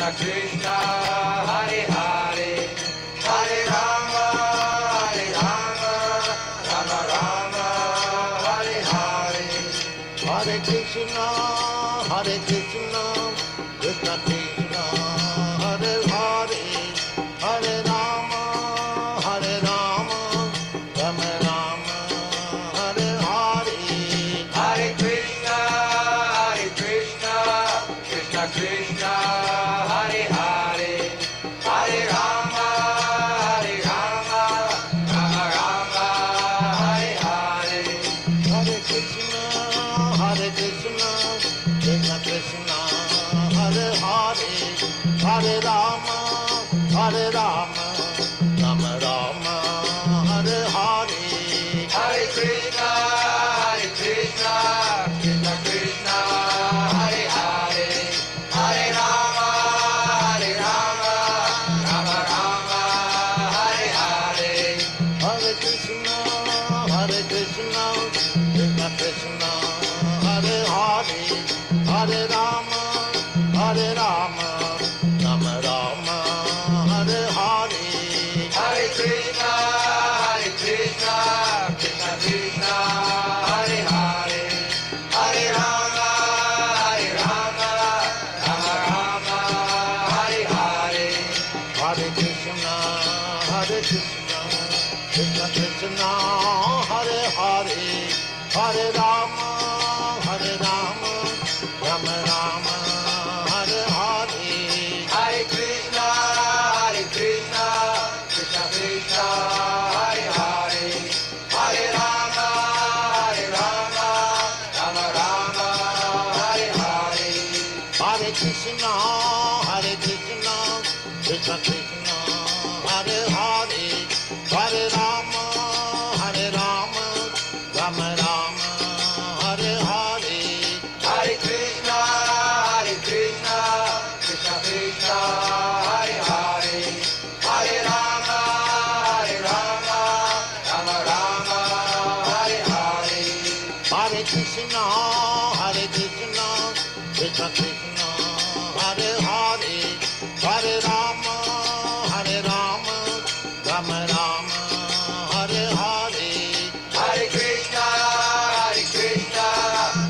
Krishna Krishna, Hare Hare, Hare Rama, Rama Rama, Hare Hare. Hare Krishna, Krishna Krishna, Hare Hare, Hare Rama, Rama Rama, Hare Hare. Hare Krishna, Krishna Krishna, Hare Hare, Hare Rama, Rama Rama, Hare Hare. Hare Krishna, Krishna Krishna, Hare Hare, Hare Rama, Rama Rama, Hare Hare. Hare Krishna, Krishna Krishna, Hare Hare, Hare Rama, Rama Rama, Hare Hare. Hare Krishna, Krishna Krishna, Hare Hare, Hare Rama, Rama Rama, Hare Hare. Hare Krishna, Krishna Krishna, Hare Hare, Hare Rama, Rama Rama, Hare Hare. Hare Krishna, Krishna Krishna, Hare Hare, Hare Rama, Rama Rama, Hare Hare. Hare Krishna, Krishna Krishna, Hare Hare, Hare Rama, Rama Rama, Hare Hare. Hare Krishna, Krishna Krishna, Hare Hare, Hare Rama, Rama Rama, Hare Hare. Hare Krishna, Krishna Krishna, Hare Hare, Hare Rama, Rama Rama, Hare Hare. Hare Krishna, Krishna Krishna, Hare Hare, Hare Rama, Rama Rama, Hare Hare. Hare Krishna,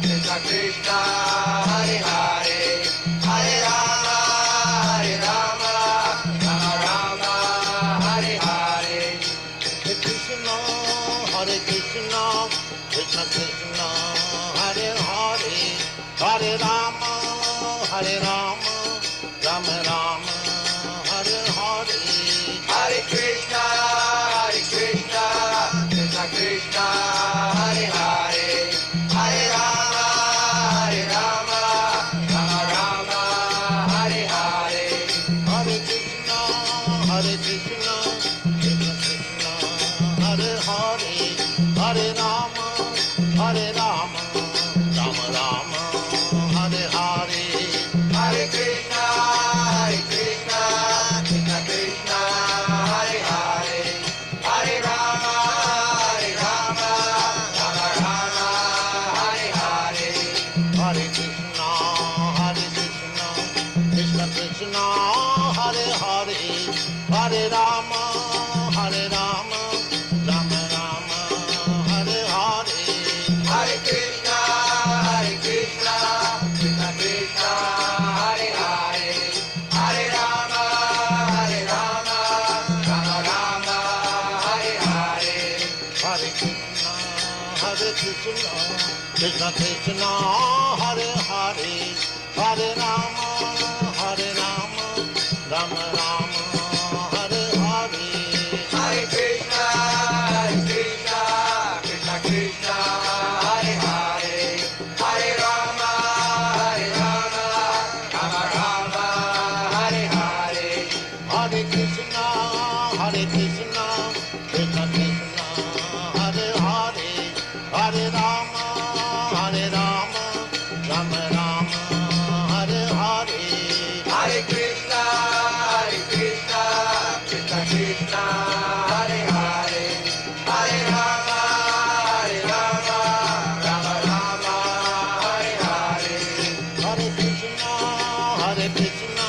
Krishna Krishna, Hare Hare, Hare Rama, Rama Rama, Hare Hare. Hare Krishna, Krishna Krishna, Hare Hare, Hare Rama, Rama Rama, Hare Hare. Hare Krishna, Krishna Krishna, Hare Hare, Hare Rama, Rama Rama, Hare Hare. Hare Krishna, Krishna Krishna, Hare Hare, Hare Rama, Rama Rama, Hare Hare. Hare Krishna, Krishna Krishna, Hare Hare, Hare Rama, Rama Rama, Hare Hare. Hare Krishna, Krishna Krishna, Hare Hare, Hare Rama, Rama Rama, Hare Hare. Hare Krishna, Krishna Krishna, Hare Hare, Hare Rama, Rama Rama, Hare Hare. Hare Krishna, Krishna Krishna, Hare Hare, Hare Rama, Rama Rama, Hare Hare. Hare Krishna, Krishna Krishna, Hare Hare, Hare Rama, Rama Rama, Hare Hare. Hare Krishna, Krishna Krishna, Hare Hare, Hare Rama, Rama Rama, Hare Hare. Hare Krishna, Krishna Krishna, Hare Hare, Hare Rama, Rama Rama, Hare Hare. Hare Krishna, Krishna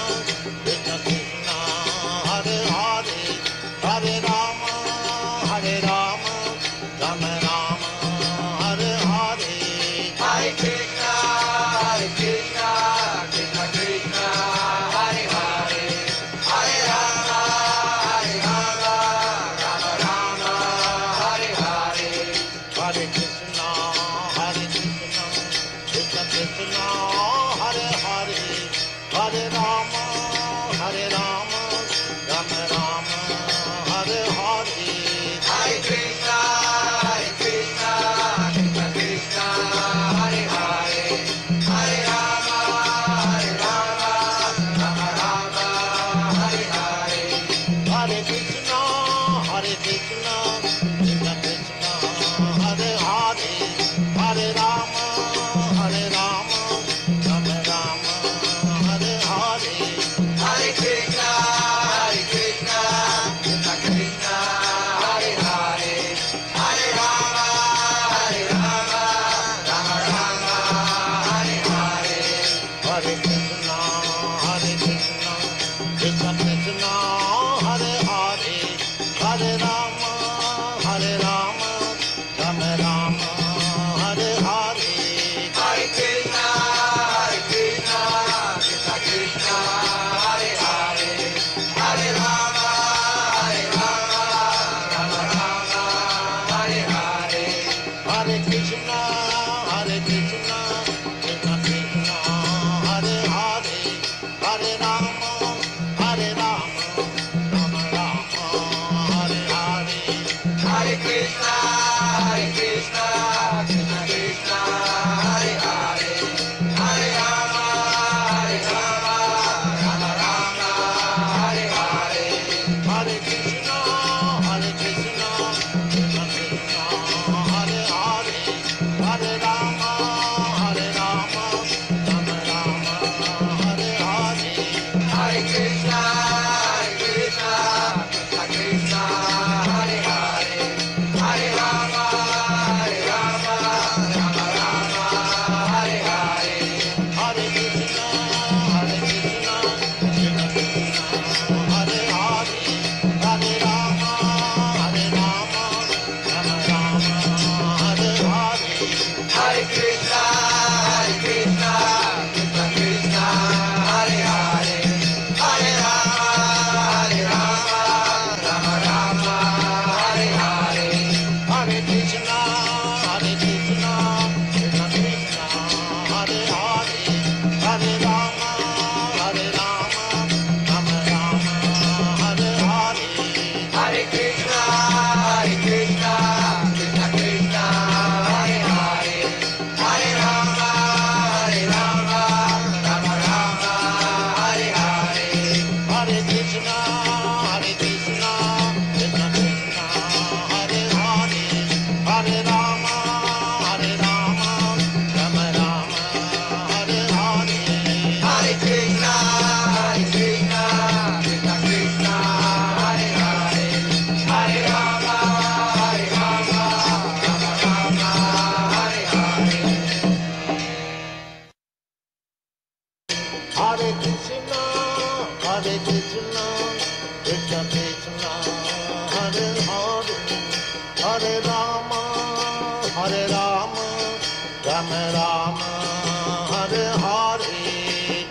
Krishna Krishna, Hare Hare, Hare Rama, Hare Rama, Rama Rama, Hare Hare. Hare Krishna, Krishna Krishna, Hare Hare, Hare Rama, Rama Rama, Hare Hare. Hare Krishna, Krishna Krishna, Hare Hare, Hare Rama, Rama Rama, Hare Hare. Hare Krishna, Krishna Krishna, Hare Hare, Hare Rama, Rama Rama, Hare Hare. Hare Krishna, Krishna Krishna, Hare Hare, Hare Rama, Rama Rama, Hare Hare. Hare Krishna, Krishna Krishna, Hare Hare, Hare Rama, Rama Rama, Hare Hare. Hare Krishna, Krishna Krishna, Hare Hare, Hare Rama, Rama Rama, Hare Hare. Hare Krishna, Krishna Krishna, Hare Hare, Hare Rama, Rama Rama, Hare Hare. Hare Krishna, Krishna Krishna, Hare Hare, Hare Rama, Rama Rama, Hare Hare. Hare Krishna, Krishna Krishna, Hare Hare, Hare Rama, Rama Rama, Hare Hare. Hare Krishna, Krishna Krishna, Hare Hare, Hare Rama, Rama Rama, Hare Hare. Hare Krishna, Krishna Krishna, Hare Hare, Hare Rama, Rama Rama, Hare Hare.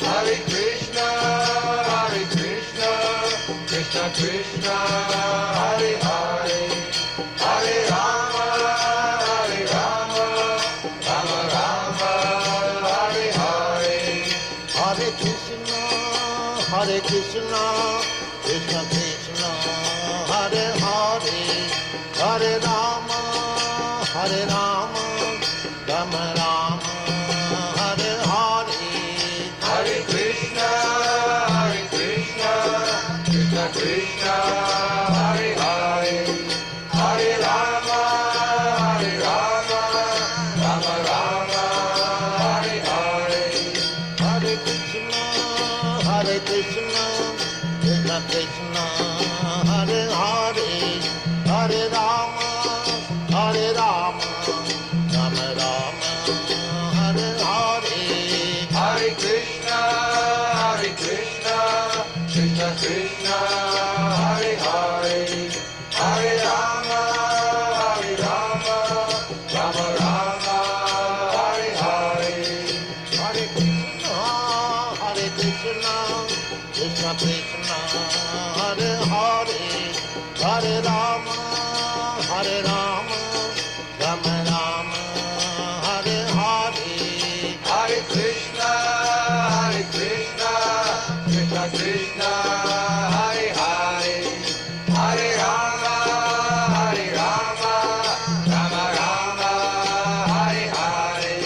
Hare Krishna, Krishna Krishna, Hare Hare, Hare Rama, Rama Rama, Hare Hare. Hare Krishna, Krishna Krishna, Hare Hare, Hare Rama, Rama Rama, Hare Hare. Hare Krishna, Krishna Krishna, Hare Hare, Hare Rama, Rama Rama, Hare Hare. Hare Krishna, Krishna Krishna, Hare Hare, Hare Rama, Rama Rama, Hare Hare. Hare Krishna, Krishna Krishna, Hare Hare, Hare Rama, Rama Rama, Hare Hare. Hare Krishna, Krishna Krishna, Hare Hare, Hare Rama, Rama Rama, Hare Hare. Hare Krishna, Krishna Krishna, Hare Hare, Hare Rama, Rama Rama, Hare Hare. Hare Krishna, Krishna Krishna, Hare Hare, Hare Rama, Rama Rama, Hare Hare.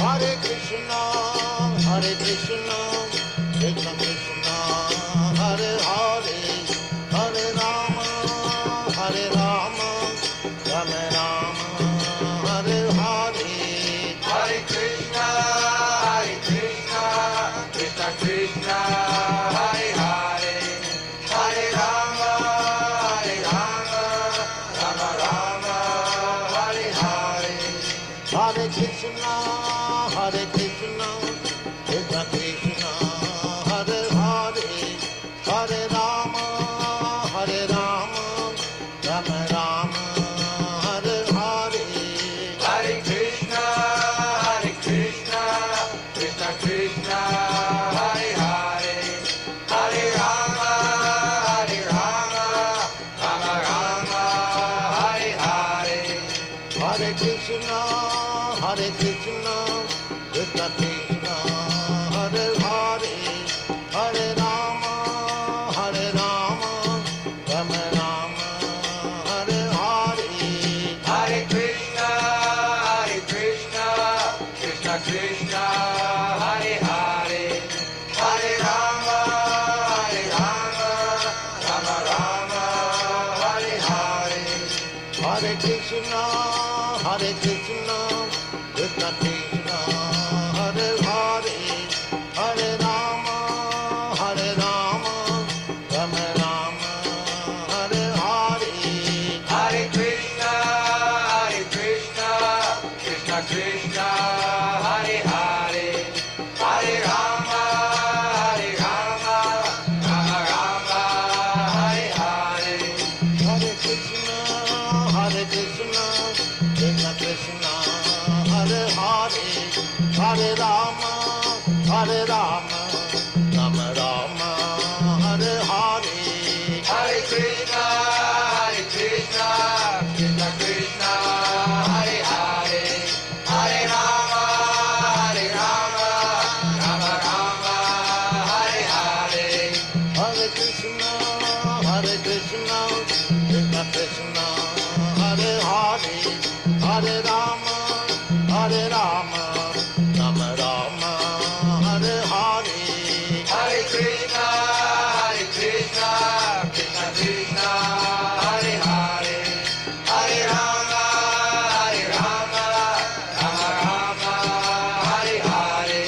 Hare Krishna, Krishna Krishna, Hare Hare, Hare Rama, Rama Rama, Hare Hare. Hare Krishna, Krishna Krishna, Hare Hare. Hare Krishna, Krishna Krishna, Hare Hare, Hare Rama, Rama Rama, Hare Hare. Hare Krishna, Krishna Krishna, Hare Hare, Hare Rama, Rama Rama, Hare Hare. Hare Krishna, Krishna Krishna, Hare Hare, Hare Rama, Rama Rama, Hare Hare. Hare Krishna, Krishna Krishna, Hare Hare, Hare Rama, Rama Rama, Hare Hare. Hare Krishna, Krishna Krishna, Hare Hare, Hare Rama, Rama Rama, Hare Hare. Hare Krishna, Krishna Krishna, Hare Hare, Hare Rama, Rama Rama, Hare Hare.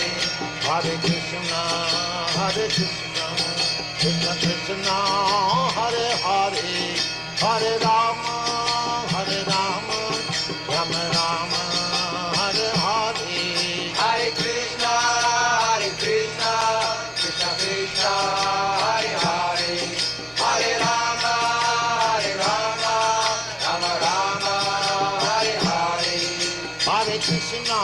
Hare Krishna, Krishna Krishna, Hare Hare, Hare Rama, Rama Rama, Hare Hare. Hare Krishna, Krishna Krishna, Hare Hare, Hare Rama, Rama Rama, Hare Hare. Hare Krishna,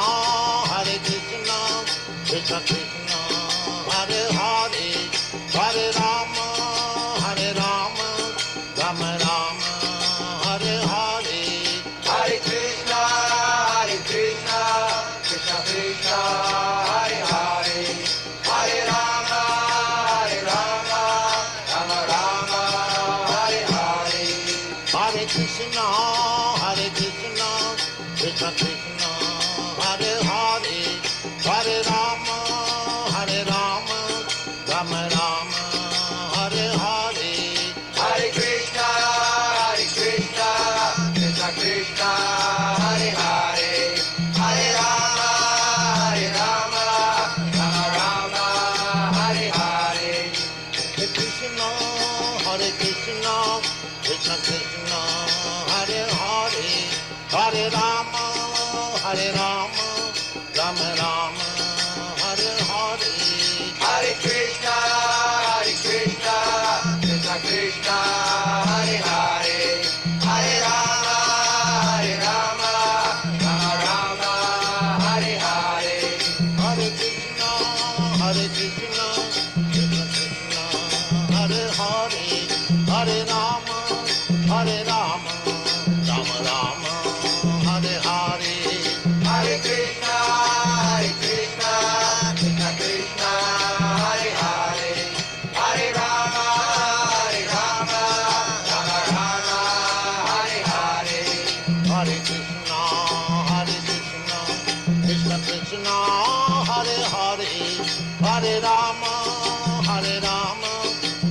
Krishna Krishna, Hare Hare, Hare Rama, Rama Rama, Hare Hare. Hare Krishna, Krishna Krishna, Hare Hare, Hare Rama, Rama Rama, Hare Hare. Hare Krishna, Krishna Krishna, Hare Hare, Hare Rama, Rama Rama, Hare Hare. Hare Krishna, Krishna Krishna, Hare Hare, Hare Rama, Rama Rama, Hare Hare. Hare Krishna, Krishna Krishna, Hare Hare, Hare Rama, Rama Rama, Hare Hare. Hare Krishna, Krishna Krishna, Hare Hare, Hare Rama, Rama Hare Hare. Hare Krishna, Krishna Krishna, Hare Hare, Hare Rama, Rama Rama, Hare Hare. Hare Krishna, Krishna Krishna, Hare Hare, Hare Rama, Rama Rama, Hare Hare. Hare Krishna, Krishna Krishna, Hare Hare, Hare Rama,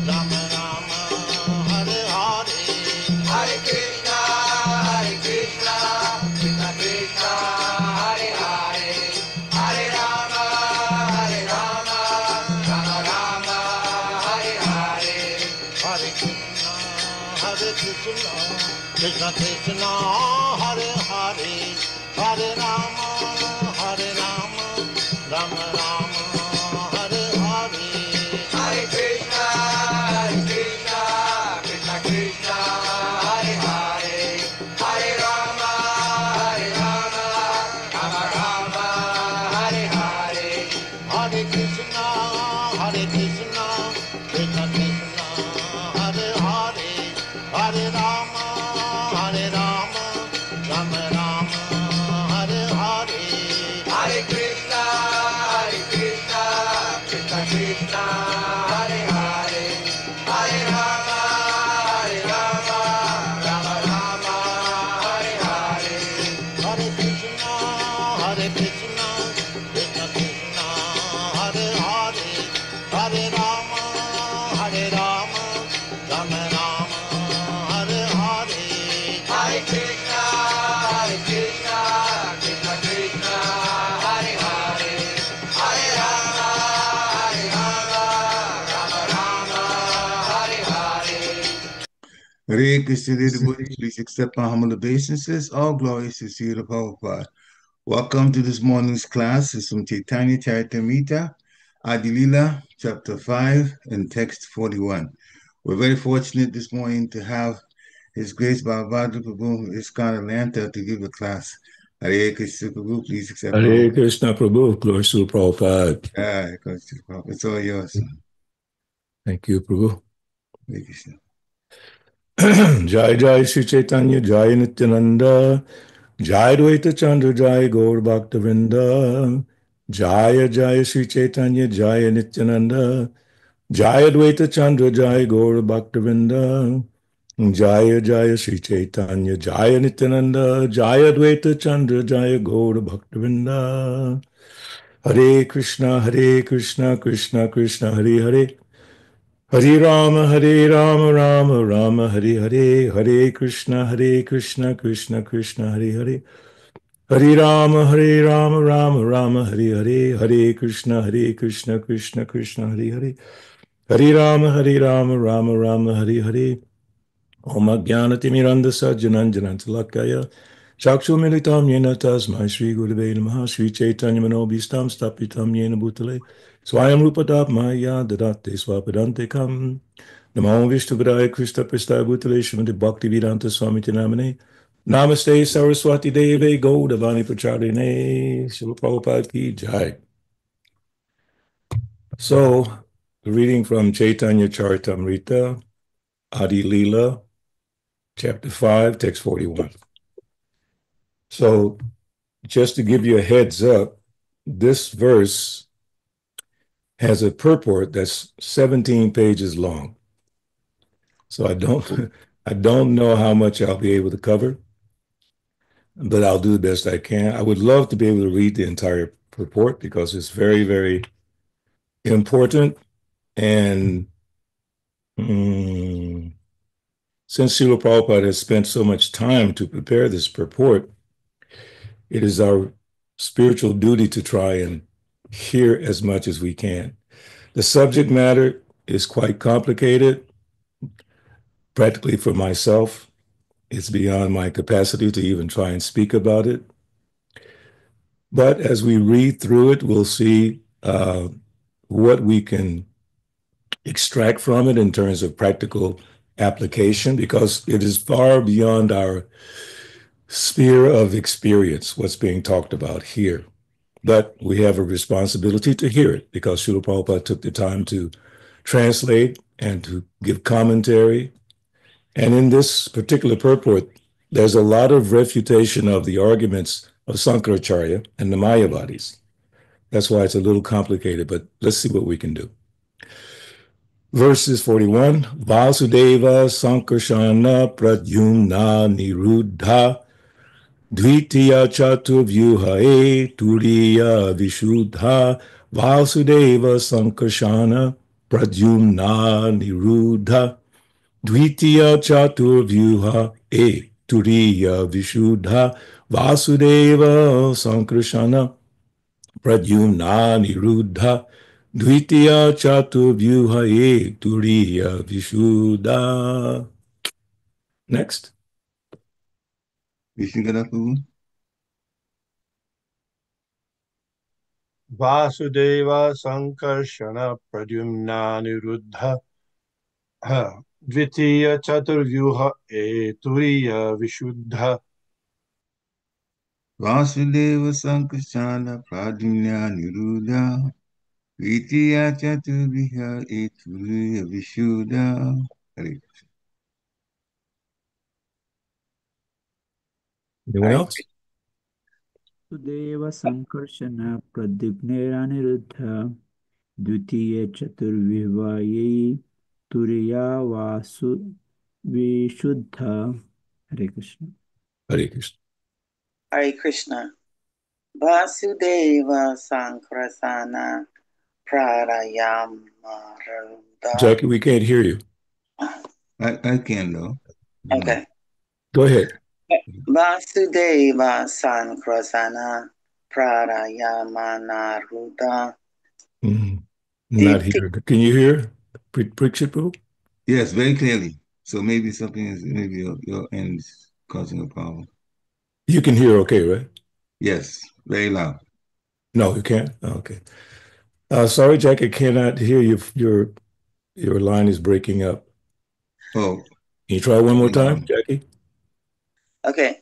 Rama Rama, Hare Hare. Hare Krishna, Krishna Krishna, Hare Hare, Hare Rama, Rama Rama, Hare Hare. Hare Krishna, Krishna Krishna, Hare Hare, Hare Rama, Rama Rama, Hare Hare. Hare Krishna, Krishna Krishna, Hare Hare, Hare Rama, Rama Rama, Hare Hare. Hare Krishna, Krishna Krishna, Hare Hare, Hare Rama, Rama Rama, Hare Hare. Hare Krishna, Hare Krishna, dear devotees, please accept my humble obeisances. All glories to Sri Prabhupada. Welcome to this morning's class. It's from Chaitanya Charitamrita, Adi Lila, chapter 5, and text 41. We're very fortunate this morning to have His Grace Balabhadra Prabhu, ISKCON Atlanta, to give a class. Hare Krishna Prabhu, please accept my Hare Krishna Prabhu, glory to Prabhupada. Hare Krishna Prabhu. It's all yours. Thank you, Prabhu. Hare Krishna. Jai Jai Shri Chaitanya, Jai Nityananda, Jai Dvaita Chandra, Jai Gaur Bhaktivinoda, Jai Jai Shri Chaitanya, Jai Nityananda, Jai Dvaita Chandra, Jai Gaur Bhaktivinoda, Jai Jai Shri Chaitanya, Jai Nityananda, Jai Dvaita Chandra, Jai Gaur Bhaktivinoda. Hare Krishna, Krishna Krishna, Hare Hare. Hare Rama, Rama Rama, Hare Hare, Hare Krishna, Krishna Krishna, Hare Hare. Hare Rama, Rama Rama, Hare Hare, Hare Krishna, Krishna Krishna, Hare Hare. Hare Rama, Rama Rama, Hare Hare. Om Ajnanatimirandasa Jananjanantalakaya Chakshumilitam Yena Tasmai Shri Gurave Namaha Shri Chaitanya Manobhistam Stapitam Yena Bhutale Swayam Rupadap Maya Dadate Swapadante Kam Namo Vishnuvadaya Krishna Prestaya Bhutale Srimati Bhakti Vedanta Swami Namane Namaste Saraswati Deve Gaudavani Pracharine Srila Prabhupada Ki Jai. So, reading from Chaitanya Charitamrita, Adi Lila, Chapter 5, text 41. So, just to give you a heads up, this verse has a purport that's 17 pages long. So I don't know how much I'll be able to cover, but I'll do the best I can. I would love to be able to read the entire purport because it's very, very important. And since Srila Prabhupada has spent so much time to prepare this purport, it is our spiritual duty to try and hear as much as we can. The subject matter is quite complicated. Practically for myself, it's beyond my capacity to even try and speak about it. But as we read through it, we'll see what we can extract from it in terms of practical application, because it is far beyond our sphere of experience, what's being talked about here. But we have a responsibility to hear it because Srila Prabhupada took the time to translate and to give commentary. And in this particular purport, there's a lot of refutation of the arguments of Saṅkarṣaṇa and the Mayavadis. That's why it's a little complicated, but let's see what we can do. Verses 41, vāsudeva-saṅkarṣaṇa-pradyumnāniruddha dvitīya catur-vyūha turīya viśuddha vāsudeva-saṅkarṣaṇa-pradyumnāniruddha dvitīya catur-vyūha turīya viśuddha vāsudeva-saṅkarṣaṇa-pradyumnāniruddha dvitīya catur-vyūha turīya viśuddha. Next. Vishnu Prabhu. vāsudeva-saṅkarṣaṇa-pradyumnāniruddha dvitīya catur-vyūha turīya viśuddha. Vāsudeva-saṅkarṣaṇa-pradyumnāniruddha dvitīya catur-vyūha turīya viśuddha. Hare Krishna. Anyone else? vāsudeva-saṅkarṣaṇa-pradyumnāniruddha dvitīya catur-vyūha turīya viśuddha. Hare Krishna. Hare Krishna. Hare Krishna. Vāsudeva-saṅkarṣaṇa-pradyumnāniruddha. Jackie, we can't hear you. I can though. Okay. Go ahead. Vāsudeva-saṅkarṣaṇa-pradyumnāniruddha. Not here. Can you hear? Prikshit Prabhu? Yes, very clearly. So maybe something is, maybe your end is causing a problem. You can hear okay, right? Yes, very loud. No, you can't? Okay. Sorry, Jack, I cannot hear you. Your line is breaking up. Oh, Can you try one more time, Jackie? Okay.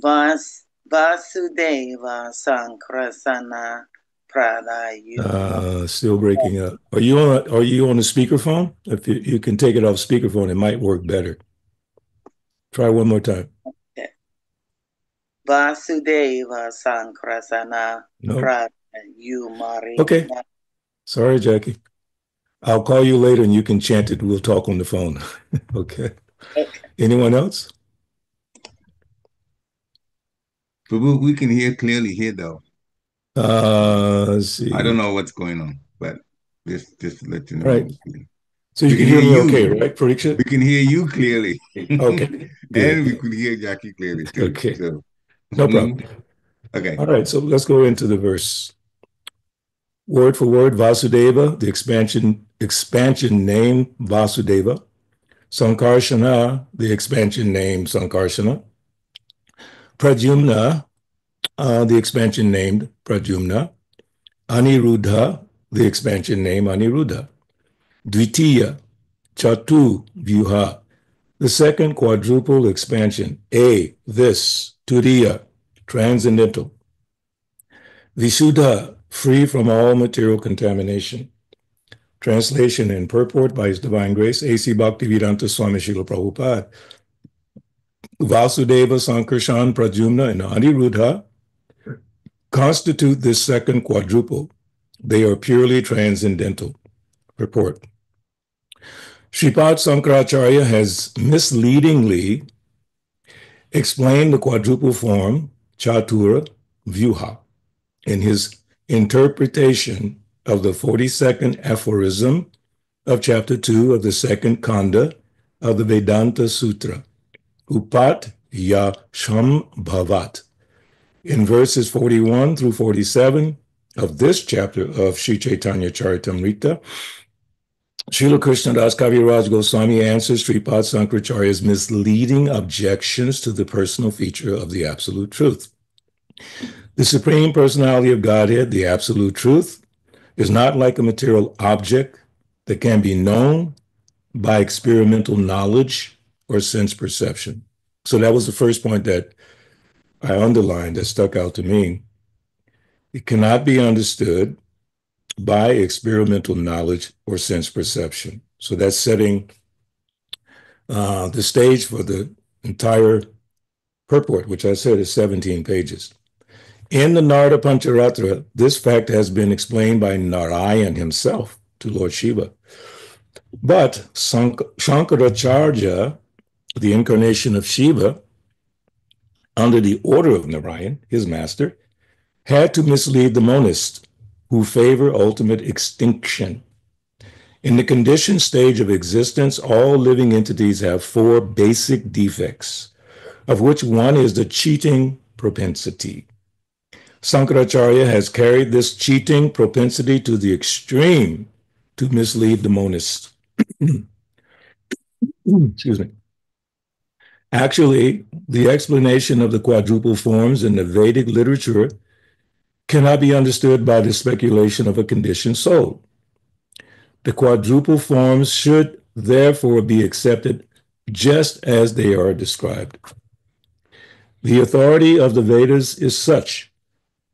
Vāsudeva-saṅkarṣaṇa-pradyumnāniruddha. Still breaking up. Are you on a speakerphone? If you can take it off speakerphone, it might work better. Try one more time. Okay. Vāsudeva-saṅkarṣaṇa-pradyumnāniruddha. Okay. Sorry, Jackie. I'll call you later and you can chant it. We'll talk on the phone. Okay. Anyone else? Prabhu, we can hear clearly here though. Let's see. I don't know what's going on, but just to let you know. Right. So you can hear me okay, right, Parikshit? We can hear you clearly. Okay. And we can hear Jackie clearly too. Okay. So. No problem. Okay. All right. So let's go into the verse. Word for word, Vasudeva, the expansion name Vasudeva. Saṅkarṣaṇa, the expansion name Saṅkarṣaṇa. Pradyumna, the expansion named Pradyumna. Aniruddha, the expansion name Aniruddha. Dvitīya, catur-vyūha, the second quadruple expansion. This, turīya, transcendental. Viśuddha, free from all material contamination. Translation and purport by His Divine Grace, A.C. Bhaktivedanta Swami Srila Prabhupada. Vāsudeva-saṅkarṣaṇa-pradyumna and Aniruddha constitute this second quadruple. They are purely transcendental. Purport. Sripad Saṅkaracharya has misleadingly explained the quadruple form, catur-vyūha, in his interpretation of the 42nd aphorism of chapter 2 of the second kanda of the Vedanta Sutra, Upat Yashambhavat, in verses 41 through 47 of this chapter of Sri Chaitanya Charitamrita. Srila Krishnadas Kaviraj Goswami answers Sripad Saṅkaracharya's misleading objections to the personal feature of the Absolute Truth. The Supreme Personality of Godhead, the Absolute Truth, is not like a material object that can be known by experimental knowledge or sense perception. So that was the first point that I underlined that stuck out to me. It cannot be understood by experimental knowledge or sense perception. So that's setting the stage for the entire purport, which I said is 17 pages. In the Narada Pancharatra, this fact has been explained by Narayan himself to Lord Shiva. But Shankaracharya, the incarnation of Shiva, under the order of Narayan, his master, had to mislead the monists who favor ultimate extinction. In the conditioned stage of existence, all living entities have 4 basic defects, of which one is the cheating propensity. Shankaracharya has carried this cheating propensity to the extreme to mislead the monists. Excuse me. Actually, the explanation of the quadruple forms in the Vedic literature cannot be understood by the speculation of a conditioned soul. The quadruple forms should therefore be accepted just as they are described. The authority of the Vedas is such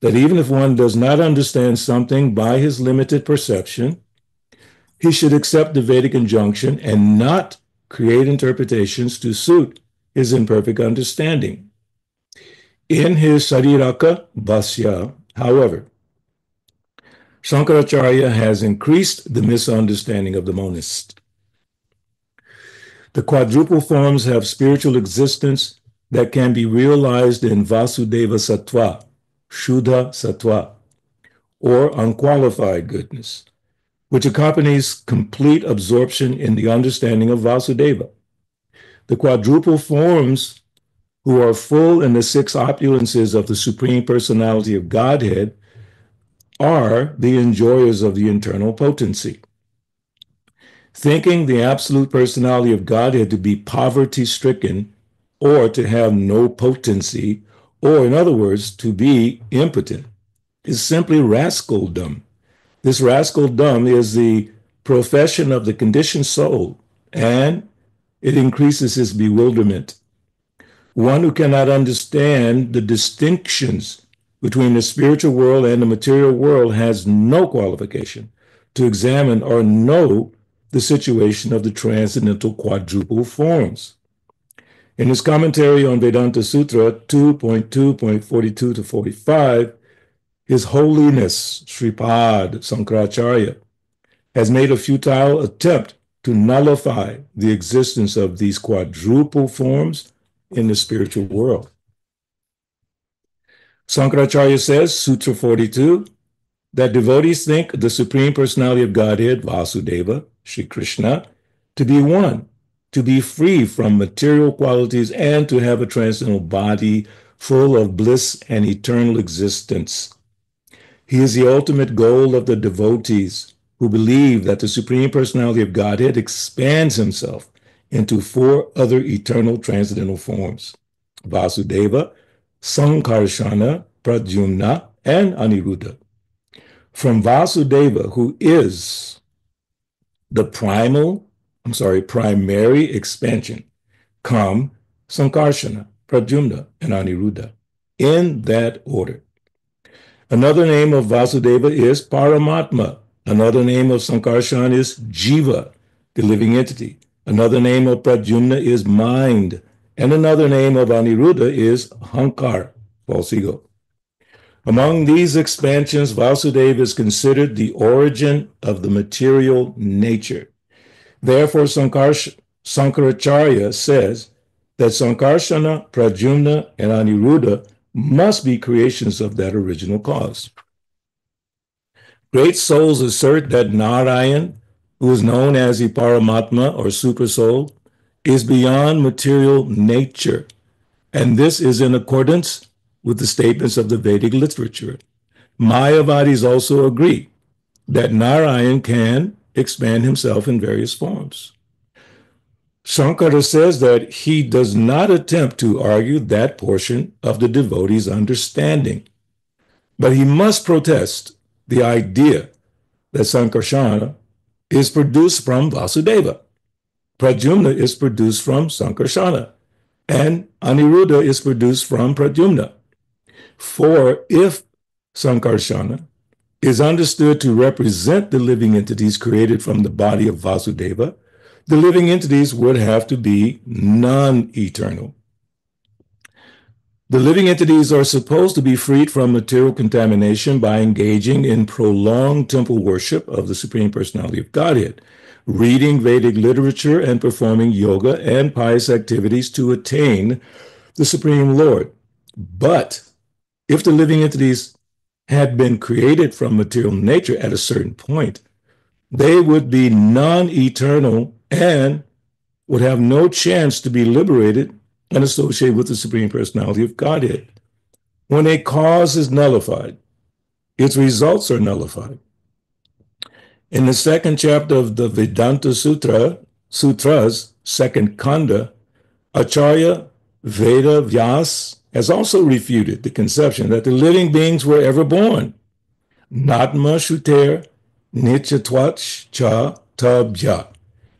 that even if one does not understand something by his limited perception, he should accept the Vedic injunction and not create interpretations to suit his imperfect understanding. In his Sariraka Bhasya, however, Shankaracharya has increased the misunderstanding of the monist. The quadruple forms have spiritual existence that can be realized in Vāsudeva-sattva, Shuddha Sattva, or unqualified goodness, which accompanies complete absorption in the understanding of Vasudeva. The quadruple forms, who are full in the 6 opulences of the Supreme Personality of Godhead, are the enjoyers of the internal potency. thinking the absolute personality of Godhead to be poverty-stricken or to have no potency, or in other words, to be impotent, is simply rascaldom. This rascaldom is the profession of the conditioned soul, and it increases his bewilderment. One who cannot understand the distinctions between the spiritual world and the material world has no qualification to examine or know the situation of the transcendental quadruple forms. In his commentary on Vedanta Sutra 2.2.42 to 45, His Holiness Sripad Saṅkarṣaṇa has made a futile attempt to nullify the existence of these quadruple forms in the spiritual world. Saṅkarṣaṇa says, Sutra 42, that devotees think the Supreme Personality of Godhead, Vāsudeva, Sri Krishna, to be one, to be free from material qualities, and to have a transcendental body full of bliss and eternal existence. He is the ultimate goal of the devotees who believe that the Supreme Personality of Godhead expands himself into 4 other eternal transcendental forms: vāsudeva-saṅkarṣaṇa-pradyumnā and Aniruddha. From Vāsudeva, who is the primary expansion, come Saṅkarṣaṇa, Pradyumna, and Aniruddha, in that order. Another name of Vāsudeva is Paramatma. Another name of Saṅkarṣaṇa is Jiva, the living entity. Another name of Pradyumna is mind. And another name of Aniruddha is Hankar, false ego. Among these expansions, Vāsudeva is considered the origin of the material nature. Therefore, Saṅkaracharya says that Saṅkarṣaṇa, Pradyumna, and Aniruddha must be creations of that original cause. Great souls assert that Narayan, who is known as the Paramatma or Supersoul, is beyond material nature, and this is in accordance with the statements of the Vedic literature. Mayavadis also agree that Narayan can expand himself in various forms. Shankara says that he does not attempt to argue that portion of the devotee's understanding, but he must protest the idea that Saṅkarṣaṇa is produced from Vāsudeva, Pradyumna is produced from Saṅkarṣaṇa, and Aniruddha is produced from Pradyumna. For if Saṅkarṣaṇa is understood to represent the living entities created from the body of Vāsudeva, the living entities would have to be non-eternal. The living entities are supposed to be freed from material contamination by engaging in prolonged temple worship of the Supreme Personality of Godhead, reading Vedic literature, and performing yoga and pious activities to attain the Supreme Lord. But if the living entities had been created from material nature at a certain point, they would be non-eternal and would have no chance to be liberated and associated with the Supreme Personality of Godhead. When a cause is nullified, its results are nullified. In the second chapter of the Vedanta Sutras, second Kanda, Acharya Veda Vyas has also refuted the conception that the living beings were ever born. Natma Shuter Nityatwach Cha Tabhya.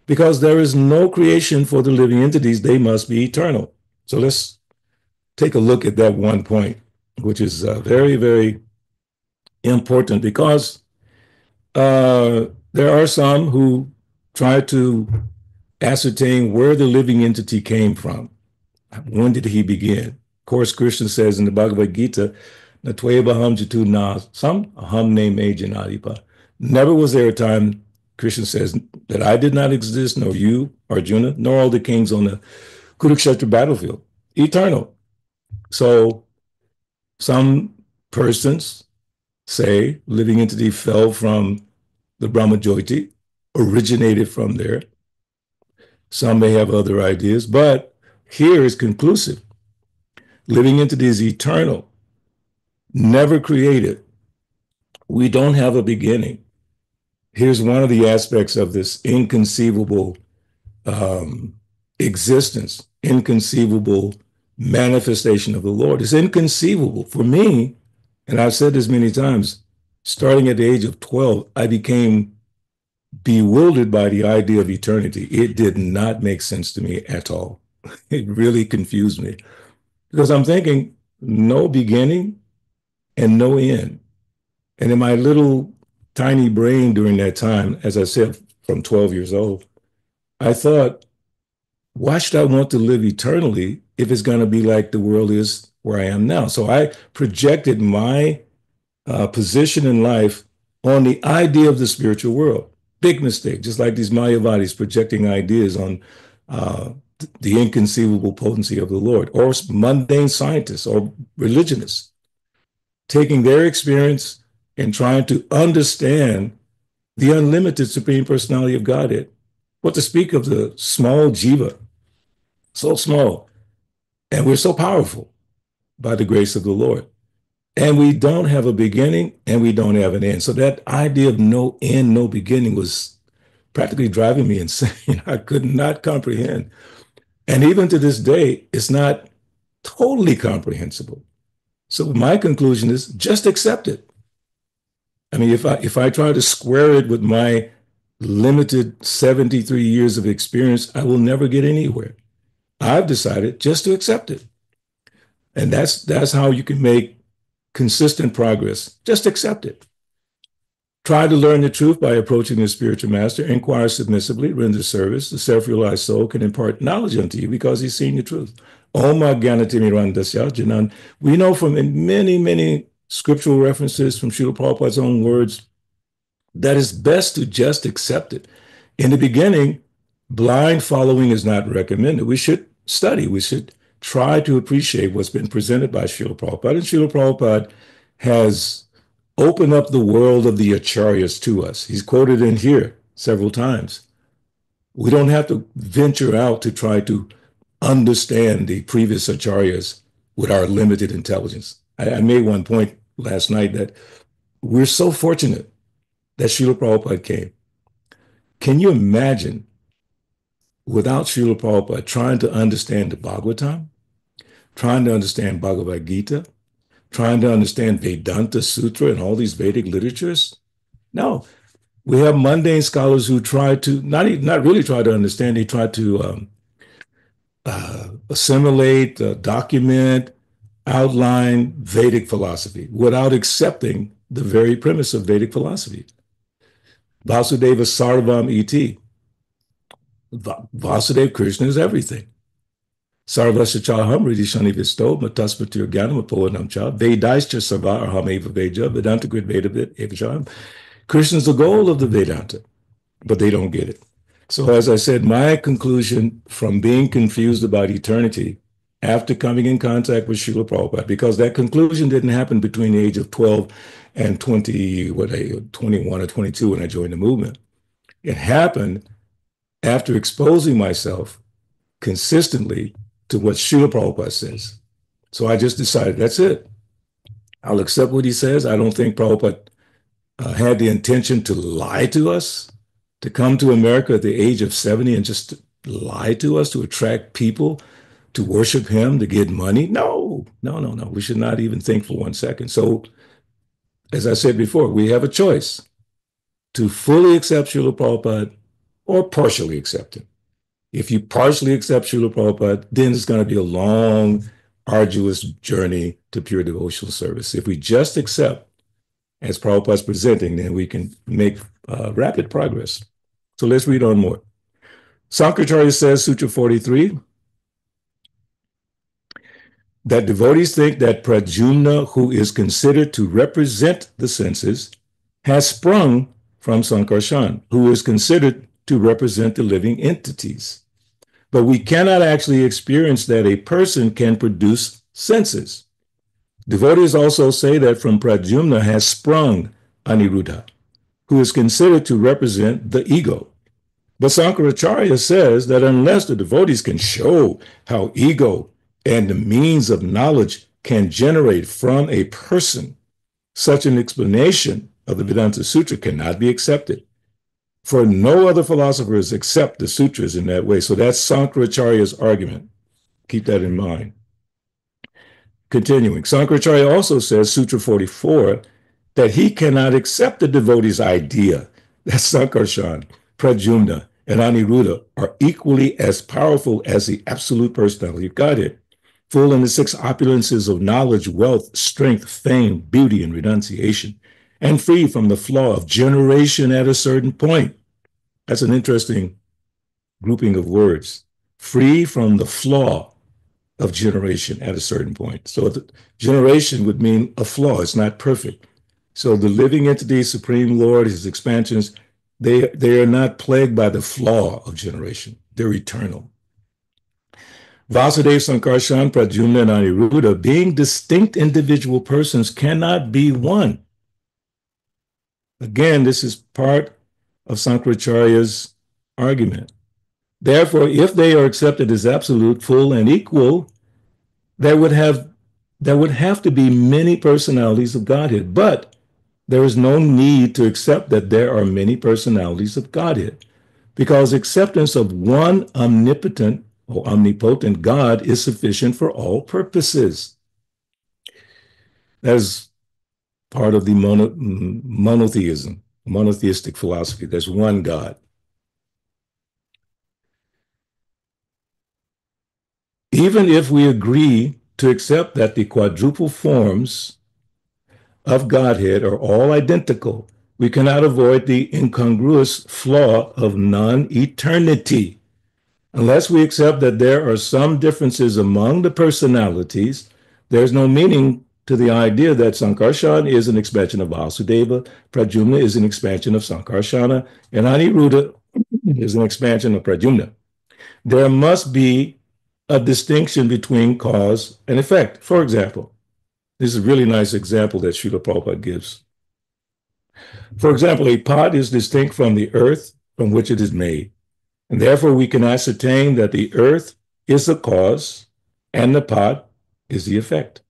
Because there is no creation for the living entities, they must be eternal. So let's take a look at that one point, which is very, very important, because there are some who try to ascertain where the living entity came from. When did he begin? Of course, Krishna says in the Bhagavad Gita, Natvebaham jatu na sam aham ne me janadipa. Never was there a time, Krishna says, that I did not exist, nor you, Arjuna, nor all the kings on the Kurukshetra battlefield. Eternal. So some persons say living entity fell from the Brahmajyoti, originated from there. Some may have other ideas, but here is conclusive. Living entity is eternal, never created. We don't have a beginning. here's one of the aspects of this inconceivable existence, inconceivable manifestation of the Lord. It's inconceivable for me, and I've said this many times, starting at the age of 12, I became bewildered by the idea of eternity. It did not make sense to me at all. It really confused me because I'm thinking no beginning and no end. And in my little tiny brain during that time, as I said, from 12 years old, I thought, why should I want to live eternally if it's going to be like the world is where I am now? So I projected my position in life on the idea of the spiritual world. Big mistake, just like these Mayavadis projecting ideas on the inconceivable potency of the Lord, or mundane scientists or religionists, taking their experience and trying to understand the unlimited Supreme Personality of Godhead. What to speak of the small jiva, so small, and we're so powerful by the grace of the Lord. And we don't have a beginning and we don't have an end. So that idea of no end, no beginning was practically driving me insane. I could not comprehend. And even to this day, it's not totally comprehensible. So my conclusion is just accept it. I mean, if I try to square it with my limited 73 years of experience, I will never get anywhere. I've decided just to accept it. And that's how you can make consistent progress. Just accept it. Try to learn the truth by approaching the spiritual master. Inquire submissively, render service. The self-realized soul can impart knowledge unto you because he's seen the truth. Om Jnanatimirandasya Janan. We know from many, many scriptural references from Srila Prabhupada's own words that it's best to just accept it. In the beginning, blind following is not recommended. We should study. We should try to appreciate what's been presented by Srila Prabhupada. And Srila Prabhupada has opened up the world of the acharyas to us. He's quoted in here several times. We don't have to venture out to try to understand the previous acharyas with our limited intelligence. I made one point last night that we're so fortunate that Srila Prabhupada came. Can you imagine without Srila Prabhupada trying to understand the Bhagavatam, trying to understand Bhagavad Gita, trying to understand Vedanta Sutra and all these Vedic literatures? No. We have mundane scholars who try to, not really try to understand, they try to assimilate, document, outline Vedic philosophy without accepting the very premise of Vedic philosophy. Vāsudeva-sarvam iti. Vasudeva, Krishna is everything. Sarvasya chaham ridishani visto mataspatir jnanam apolanam cha vedaischa sarva arham eva veja vedanta grid veda evajam. Krishna is the goal of the Vedanta, but they don't get it. So as I said, my conclusion from being confused about eternity after coming in contact with Srila Prabhupada, because that conclusion didn't happen between the age of 12 and 21 or 22 when I joined the movement. It happened after exposing myself consistently to what Srila Prabhupada says. So I just decided, that's it. I'll accept what he says. I don't think Prabhupada had the intention to lie to us, to come to America at the age of 70 and just lie to us, to attract people, to worship him, to get money. No. We should not even think for 1 second. So, as I said before, we have a choice to fully accept Srila Prabhupada or partially accept him. If you partially accept Srila Prabhupada, then it's going to be a long, arduous journey to pure devotional service. If we just accept, as Prabhupada's presenting, then we can make rapid progress. So let's read on more. Saṅkarṣaṇa says, Sutra 43, that devotees think that Pradyumna, who is considered to represent the senses, has sprung from Saṅkarṣaṇa, who is considered to represent the living entities. But we cannot actually experience that a person can produce senses. Devotees also say that from Pradyumna has sprung Aniruddha, who is considered to represent the ego. But Saṅkarācārya says that unless the devotees can show how ego and the means of knowledge can generate from a person, such an explanation of the Vedanta Sutra cannot be accepted. For no other philosophers accept the sutras in that way. So that's Sankaracharya's argument. Keep that in mind. Continuing, Sankaracharya also says, Sutra 44, that he cannot accept the devotee's idea that Saṅkarṣaṇa, Pradyumna, and Aniruddha are equally as powerful as the absolute personality of Godhead, full in the six opulences of knowledge, wealth, strength, fame, beauty, and renunciation, and free from the flaw of generation at a certain point. That's an interesting grouping of words. Free from the flaw of generation at a certain point. So the generation would mean a flaw. It's not perfect. So the living entity, Supreme Lord, his expansions, they are not plagued by the flaw of generation. They're eternal. Vāsudeva-saṅkarṣaṇa-pradyumna and Aniruddha, being distinct individual persons, cannot be one. Again, this is part of Sankaracharya's argument. Therefore, if they are accepted as absolute, full, and equal, there would have to be many personalities of Godhead. But there is no need to accept that there are many personalities of Godhead, because acceptance of one omnipotent or omnipotent God is sufficient for all purposes. That is part of the monotheistic philosophy. There's one God. Even if we agree to accept that the quadruple forms of Godhead are all identical, we cannot avoid the incongruous flaw of non-eternity. Unless we accept that there are some differences among the personalities, there's no meaning to the idea that Saṅkarṣaṇa is an expansion of Vāsudeva, Pradyumna is an expansion of Saṅkarṣaṇa, and Aniruddha is an expansion of Pradyumna. There must be a distinction between cause and effect. For example, this is a really nice example that Srila Prabhupada gives. For example, a pot is distinct from the earth from which it is made, and therefore we can ascertain that the earth is the cause and the pot is the effect.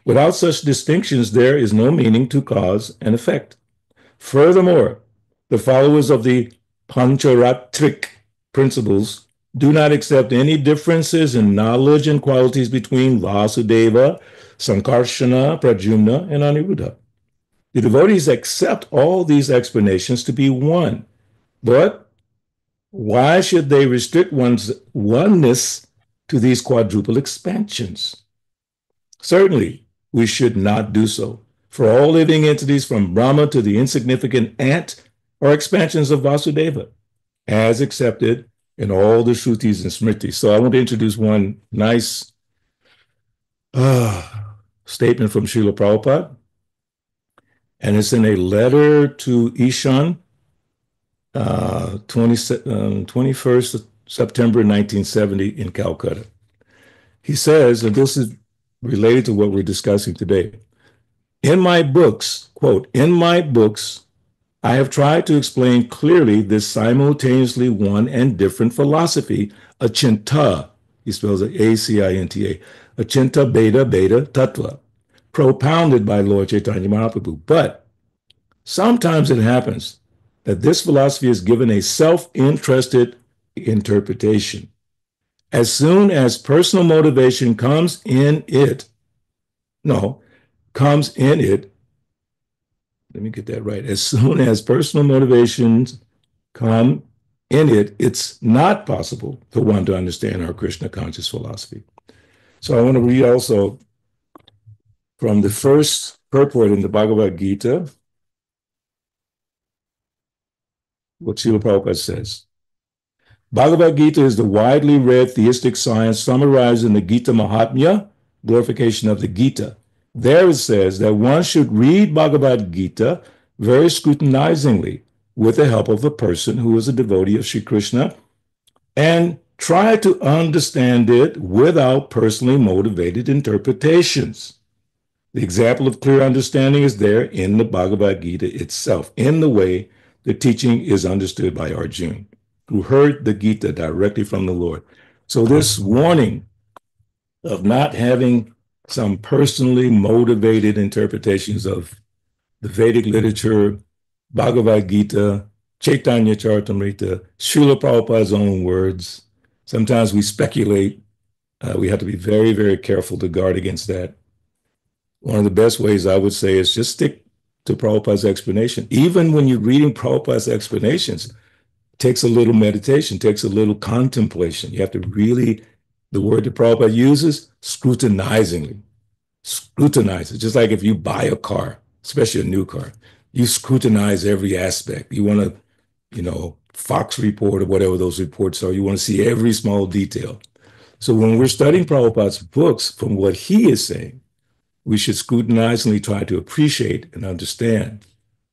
Without such distinctions, there is no meaning to cause and effect. Furthermore, the followers of the Pancharatric principles do not accept any differences in knowledge and qualities between Vāsudeva-saṅkarṣaṇa-pradyumna, and Aniruddha. The devotees accept all these explanations to be one, but why should they restrict one's oneness to these quadruple expansions? Certainly, we should not do so. For all living entities from Brahma to the insignificant ant are expansions of Vāsudeva, as accepted in all the Shrutis and Smritis. So I want to introduce one nice statement from Srila Prabhupada, and it's in a letter to Ishan, 21st September 1970 in Calcutta. He says, and this is related to what we're discussing today, in my books, quote, in my books, I have tried to explain clearly this simultaneously one and different philosophy, Achinta, he spells it A-C-I-N-T-A, Achinta Beta Beta Tattva, propounded by Lord Chaitanya Mahaprabhu. But sometimes it happens that this philosophy is given a self-interested interpretation. As soon as personal motivation comes in it, let me get that right. As soon as personal motivations come in it, it's not possible for one to understand our Krishna conscious philosophy. So I want to read also from the first purport in the Bhagavad Gita, what Srila Prabhupada says. Bhagavad Gita is the widely read theistic science summarized in the Gita Mahatmya, glorification of the Gita. There it says that one should read Bhagavad Gita very scrutinizingly with the help of a person who is a devotee of Sri Krishna and try to understand it without personally motivated interpretations. The example of clear understanding is there in the Bhagavad Gita itself, in the way the teaching is understood by Arjuna, who heard the Gita directly from the Lord. So this warning of not having some personally motivated interpretations of the Vedic literature, Bhagavad Gita, Chaitanya Charitamrita, Srila Prabhupada's own words. Sometimes we speculate. We have to be very, very careful to guard against that. One of the best ways I would say is just stick to Prabhupada's explanation. Even when you're reading Prabhupada's explanations, it takes a little meditation, takes a little contemplation. You have to really, the word that Prabhupada uses, scrutinizingly. Scrutinize it. Just like if you buy a car, especially a new car, you scrutinize every aspect. You want to, Fox report or whatever those reports are. You want to see every small detail. So when we're studying Prabhupada's books, from what he is saying, we should scrutinizingly try to appreciate and understand.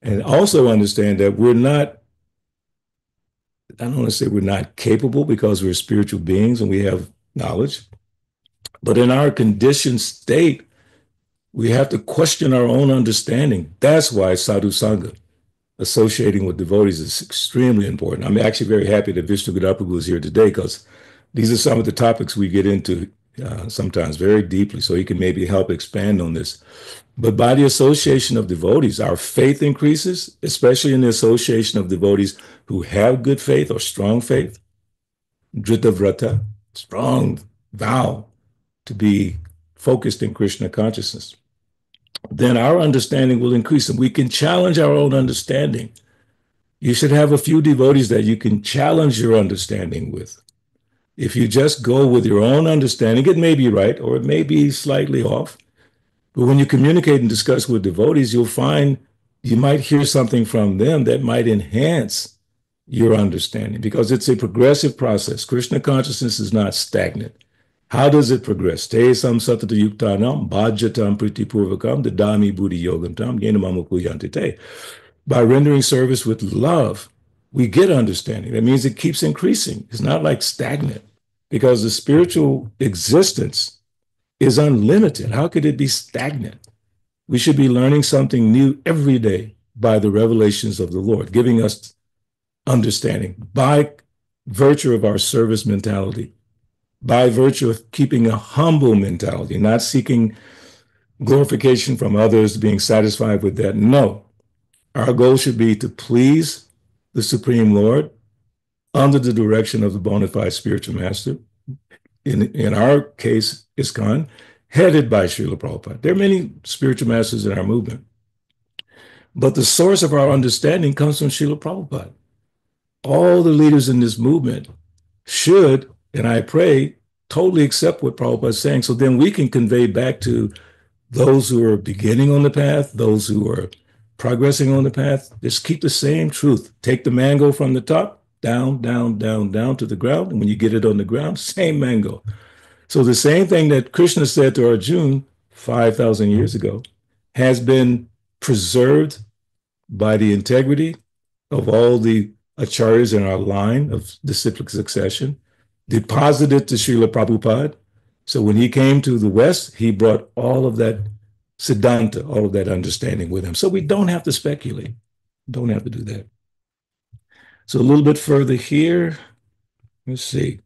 And also understand that we're not, I don't want to say we're not capable because we're spiritual beings and we have knowledge, but in our conditioned state, we have to question our own understanding. That's why sadhu sangha, associating with devotees, is extremely important. I'm actually very happy that viśuddha Prabhu is here today because these are some of the topics we get into sometimes very deeply, so he can maybe help expand on this. But by the association of devotees, our faith increases, especially in the association of devotees who have good faith or strong faith. Drita vrata, strong vow to be focused in Krishna consciousness. Then our understanding will increase and we can challenge our own understanding. You should have a few devotees that you can challenge your understanding with. If you just go with your own understanding, it may be right or it may be slightly off. But when you communicate and discuss with devotees, you'll find you might hear something from them that might enhance your understanding because it's a progressive process. Krishna consciousness is not stagnant. How does it progress? Te sam satata yuktanam bhajyatam pritipurvakam dadami buddhi yogantam yenamamu puyanti te. By rendering service with love, we get understanding. That means it keeps increasing. It's not like stagnant because the spiritual existence is unlimited. How could it be stagnant? We should be learning something new every day by the revelations of the Lord, giving us understanding by virtue of our service mentality, by virtue of keeping a humble mentality, not seeking glorification from others, being satisfied with that. No, our goal should be to please the Supreme Lord under the direction of the bona fide spiritual master. In our case, ISKCON, headed by Srila Prabhupada. There are many spiritual masters in our movement, but the source of our understanding comes from Srila Prabhupada. All the leaders in this movement should, and I pray, totally accept what Prabhupada is saying, so then we can convey back to those who are beginning on the path, those who are progressing on the path, just keep the same truth. Take the mango from the top, down, down, down, down to the ground, and when you get it on the ground, same mango. So the same thing that Krishna said to Arjuna 5,000 years ago has been preserved by the integrity of all the acharyas in our line of disciplic succession, deposited to Srila Prabhupada. So when he came to the West, he brought all of that siddhanta, all of that understanding with him. So we don't have to speculate. Don't have to do that. So a little bit further here, let's see.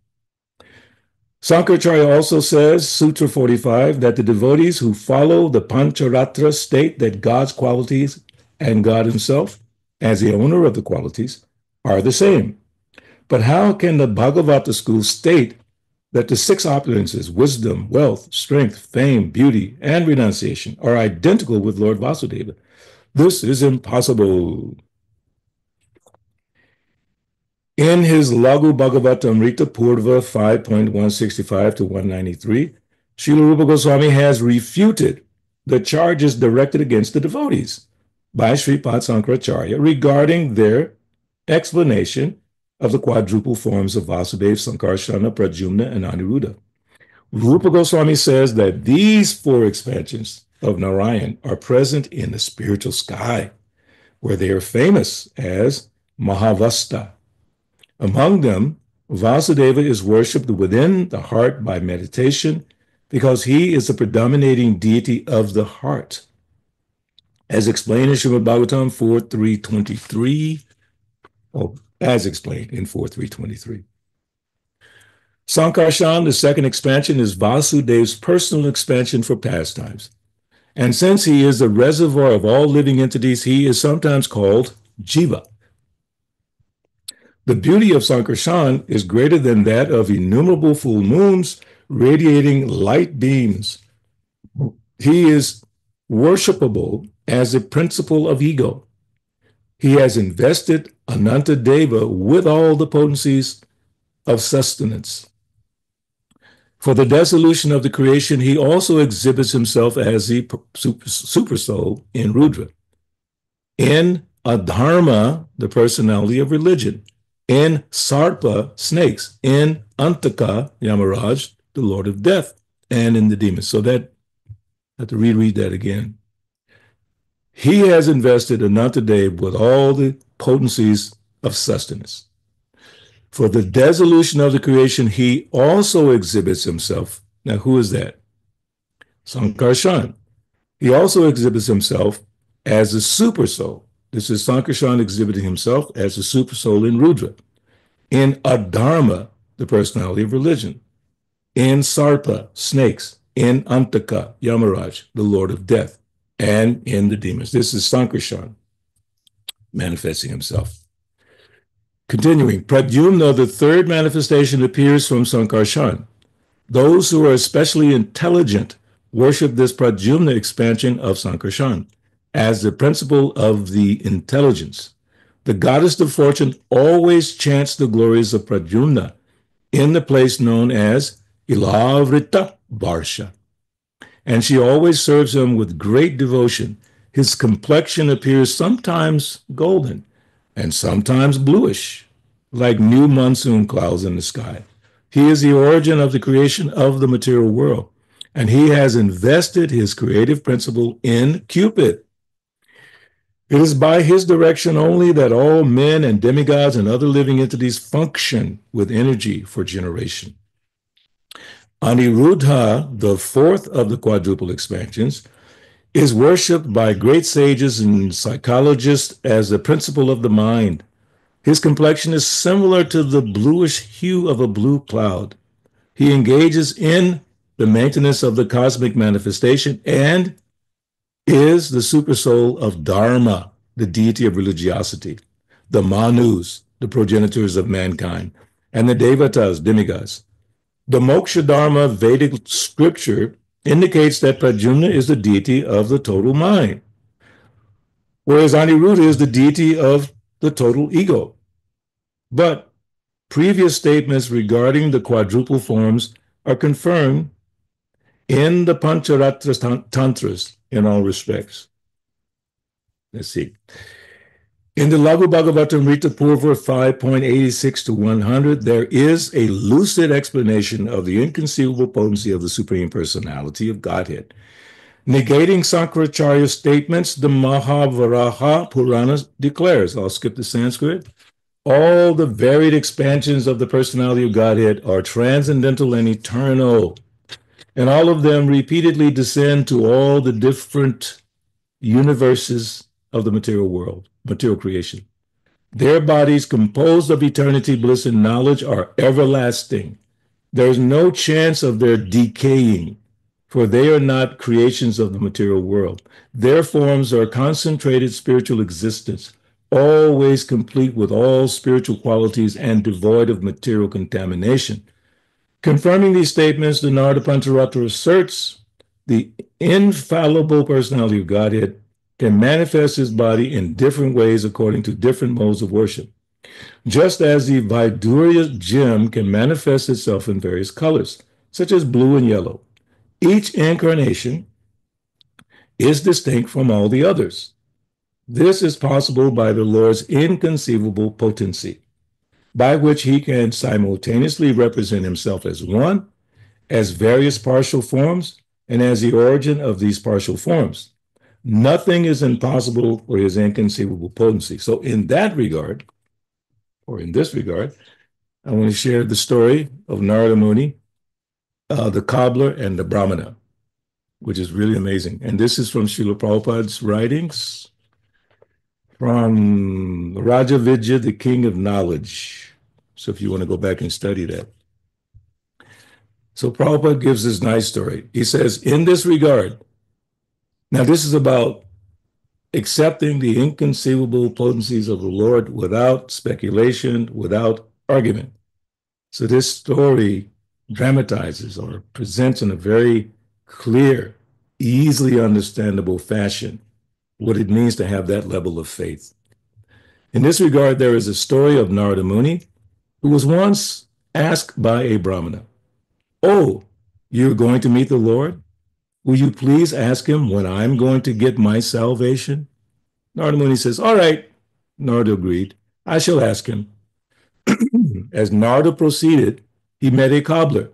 Saṅkarṣaṇa also says, Sutra 45, that the devotees who follow the Pancharatra state that God's qualities and God himself, as the owner of the qualities, are the same. But how can the Bhagavata school state that the six opulences, wisdom, wealth, strength, fame, beauty, and renunciation, are identical with Lord Vasudeva? This is impossible. In his Lagu Bhagavatamrita Purva 5.165 to 193, Srila Rupa Goswami has refuted the charges directed against the devotees by Sripad Saṅkaracharya regarding their explanation of the quadruple forms of vāsudeva-saṅkarṣaṇa-pradyumna and Aniruddha. Rupa Goswami says that these four expansions of Narayan are present in the spiritual sky, where they are famous as Mahavasta. Among them, Vasudeva is worshipped within the heart by meditation because he is the predominating deity of the heart. As explained in Srimad Bhagavatam 4.3.23, or as explained in 4.3.23. Saṅkarṣaṇa, the second expansion, is Vasudeva's personal expansion for pastimes. And since he is the reservoir of all living entities, he is sometimes called Jiva. The beauty of Saṅkarṣaṇa is greater than that of innumerable full moons radiating light beams. He is worshipable as a principle of ego. He has invested Anantadeva with all the potencies of sustenance. For the dissolution of the creation, he also exhibits himself as the supersoul in Rudra. In Adharma, the personality of religion. In Sarpa, snakes. In Antaka, Yamaraj, the Lord of Death. And in the demons. So that, I have to reread that again. He has invested Anantadeva with all the potencies of sustenance. For the dissolution of the creation, he also exhibits himself. Now, who is that? Saṅkarṣaṇa. He also exhibits himself as a supersoul. This is Saṅkarṣaṇa exhibiting himself as a supersoul in Rudra. In Adharma, the personality of religion. In Sarpa, snakes. In Antaka, Yamaraj, the Lord of Death. And in the demons. This is Saṅkarṣaṇa manifesting himself. Continuing, Pradyumna, the third manifestation, appears from Saṅkarṣaṇa. Those who are especially intelligent worship this Pradyumna expansion of Saṅkarṣaṇa as the principle of the intelligence. The goddess of fortune always chants the glories of Pradyumna in the place known as Ilavrita Varsha. And she always serves him with great devotion. His complexion appears sometimes golden and sometimes bluish, like new monsoon clouds in the sky. He is the origin of the creation of the material world, and he has invested his creative principle in Cupid. It is by his direction only that all men and demigods and other living entities function with energy for generation. Aniruddha, the fourth of the quadruple expansions, is worshipped by great sages and psychologists as the principle of the mind. His complexion is similar to the bluish hue of a blue cloud. He engages in the maintenance of the cosmic manifestation and is the supersoul of Dharma, the deity of religiosity, the Manus, the progenitors of mankind, and the Devatas, demigods. The Moksha Dharma Vedic scripture indicates that Pradyumna is the deity of the total mind, whereas Aniruddha is the deity of the total ego. But previous statements regarding the quadruple forms are confirmed in the Pancharatra Tantras in all respects. Let's see. In the Laghu Bhagavatamrita Purva 5.86 to 100, there is a lucid explanation of the inconceivable potency of the Supreme Personality of Godhead. Negating Sankaracharya's statements, the Mahavaraha Purana declares, I'll skip the Sanskrit, all the varied expansions of the personality of Godhead are transcendental and eternal, and all of them repeatedly descend to all the different universes of the material world, material creation. Their bodies composed of eternity, bliss, and knowledge are everlasting. There is no chance of their decaying, for they are not creations of the material world. Their forms are concentrated spiritual existence, always complete with all spiritual qualities and devoid of material contamination. Confirming these statements, the Narada Pancharatra asserts the infallible personality of Godhead can manifest his body in different ways according to different modes of worship, just as the Vaidurya gem can manifest itself in various colors, such as blue and yellow. Each incarnation is distinct from all the others. This is possible by the Lord's inconceivable potency, by which he can simultaneously represent himself as one, as various partial forms, and as the origin of these partial forms. Nothing is impossible for his inconceivable potency. So in that regard, or in this regard, I want to share the story of Narada Muni, the cobbler, and the Brahmana, which is really amazing. And this is from Srila Prabhupada's writings, from Raja Vidya, the King of Knowledge. So if you want to go back and study that. So Prabhupada gives this nice story. He says, in this regard, now this is about accepting the inconceivable potencies of the Lord without speculation, without argument. So this story dramatizes or presents in a very clear, easily understandable fashion what it means to have that level of faith. In this regard, there is a story of Narada Muni, who was once asked by a Brahmana, "Oh, you're going to meet the Lord? Will you please ask him when I'm going to get my salvation?" Narada Muni says, "All right." Narada agreed, "I shall ask him." As Narada proceeded, he met a cobbler.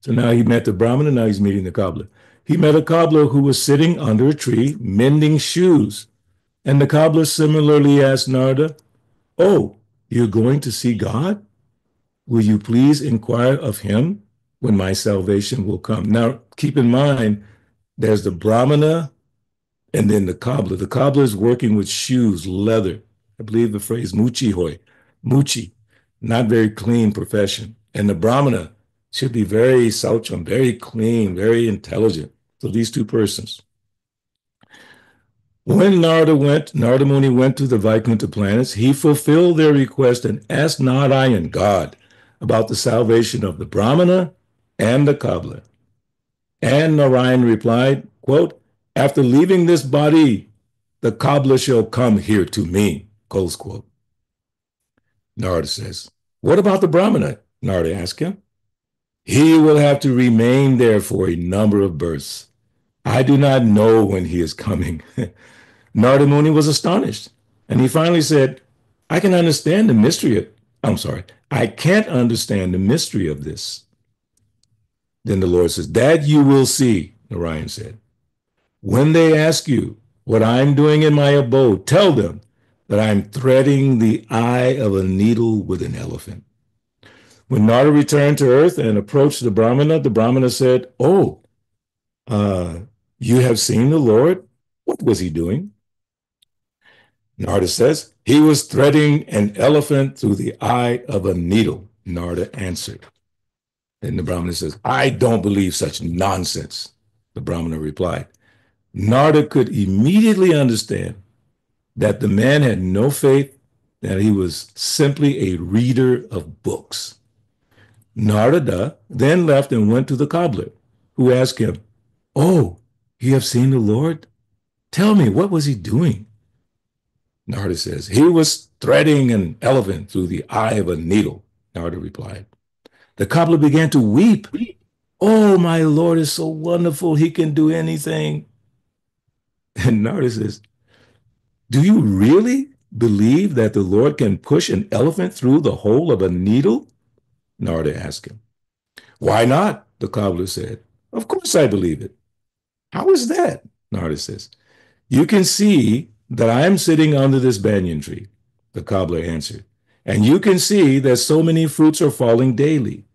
So now he met the Brahmana, now he's meeting the cobbler. He met a cobbler who was sitting under a tree mending shoes. And the cobbler similarly asked Narada, "Oh, you're going to see God? Will you please inquire of him when my salvation will come?" Now, keep in mind, there's the Brahmana and then the cobbler. The cobbler is working with shoes, leather. I believe the phrase muchi, not very clean profession. And the Brahmana should be very saucham, very clean, very intelligent. So these two persons. When Narada Muni went to the Vaikuntha planets, he fulfilled their request and asked Narayan, God, about the salvation of the Brahmana and the cobbler. And Narayan replied, quote, "After leaving this body, the cobbler shall come here to me," close quote. Narada says, "What about the Brahmana?" Narada asked him. "He will have to remain there for a number of births. I do not know when he is coming." Narada Muni was astonished, and he finally said, I can't understand the mystery of this. Then the Lord says, "That you will see," Narayan said. "When they ask you what I'm doing in my abode, tell them that I'm threading the eye of a needle with an elephant." When Narada returned to earth and approached the Brahmana said, "Oh, you have seen the Lord? What was he doing?" Narada says, "He was threading an elephant through the eye of a needle," Narada answered. Then the Brahmana says, "I don't believe such nonsense." The Brahmana replied. Narada could immediately understand that the man had no faith, that he was simply a reader of books. Narada then left and went to the cobbler, who asked him, "Oh, you have seen the Lord? Tell me, what was he doing?" Narada says, "He was threading an elephant through the eye of a needle," Narada replied. The cobbler began to weep. "Oh, my Lord is so wonderful, he can do anything." And Narada says, "Do you really believe that the Lord can push an elephant through the hole of a needle?" Narada asked him. "Why not?" the cobbler said. "Of course I believe it." "How is that?" Narada says. "You can see that I'm sitting under this banyan tree," the cobbler answered. "And you can see that so many fruits are falling daily.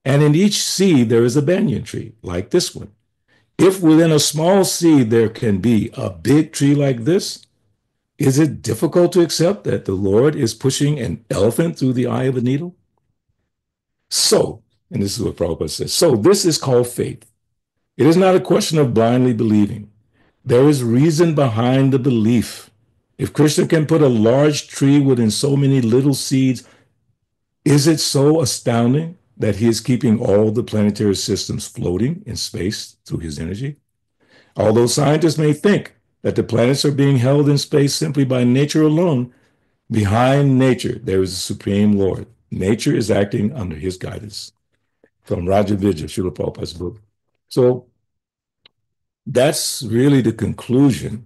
And in each seed there is a banyan tree, like this one. If within a small seed there can be a big tree like this, is it difficult to accept that the Lord is pushing an elephant through the eye of a needle?" So, and this is what Prabhupada says, so this is called faith. It is not a question of blindly believing. There is reason behind the belief. If Krishna can put a large tree within so many little seeds, is it so astounding that he is keeping all the planetary systems floating in space through his energy? Although scientists may think that the planets are being held in space simply by nature alone, behind nature there is a supreme Lord. Nature is acting under his guidance. From Raja Vijay, Srila Prabhupada's book. So that's really the conclusion,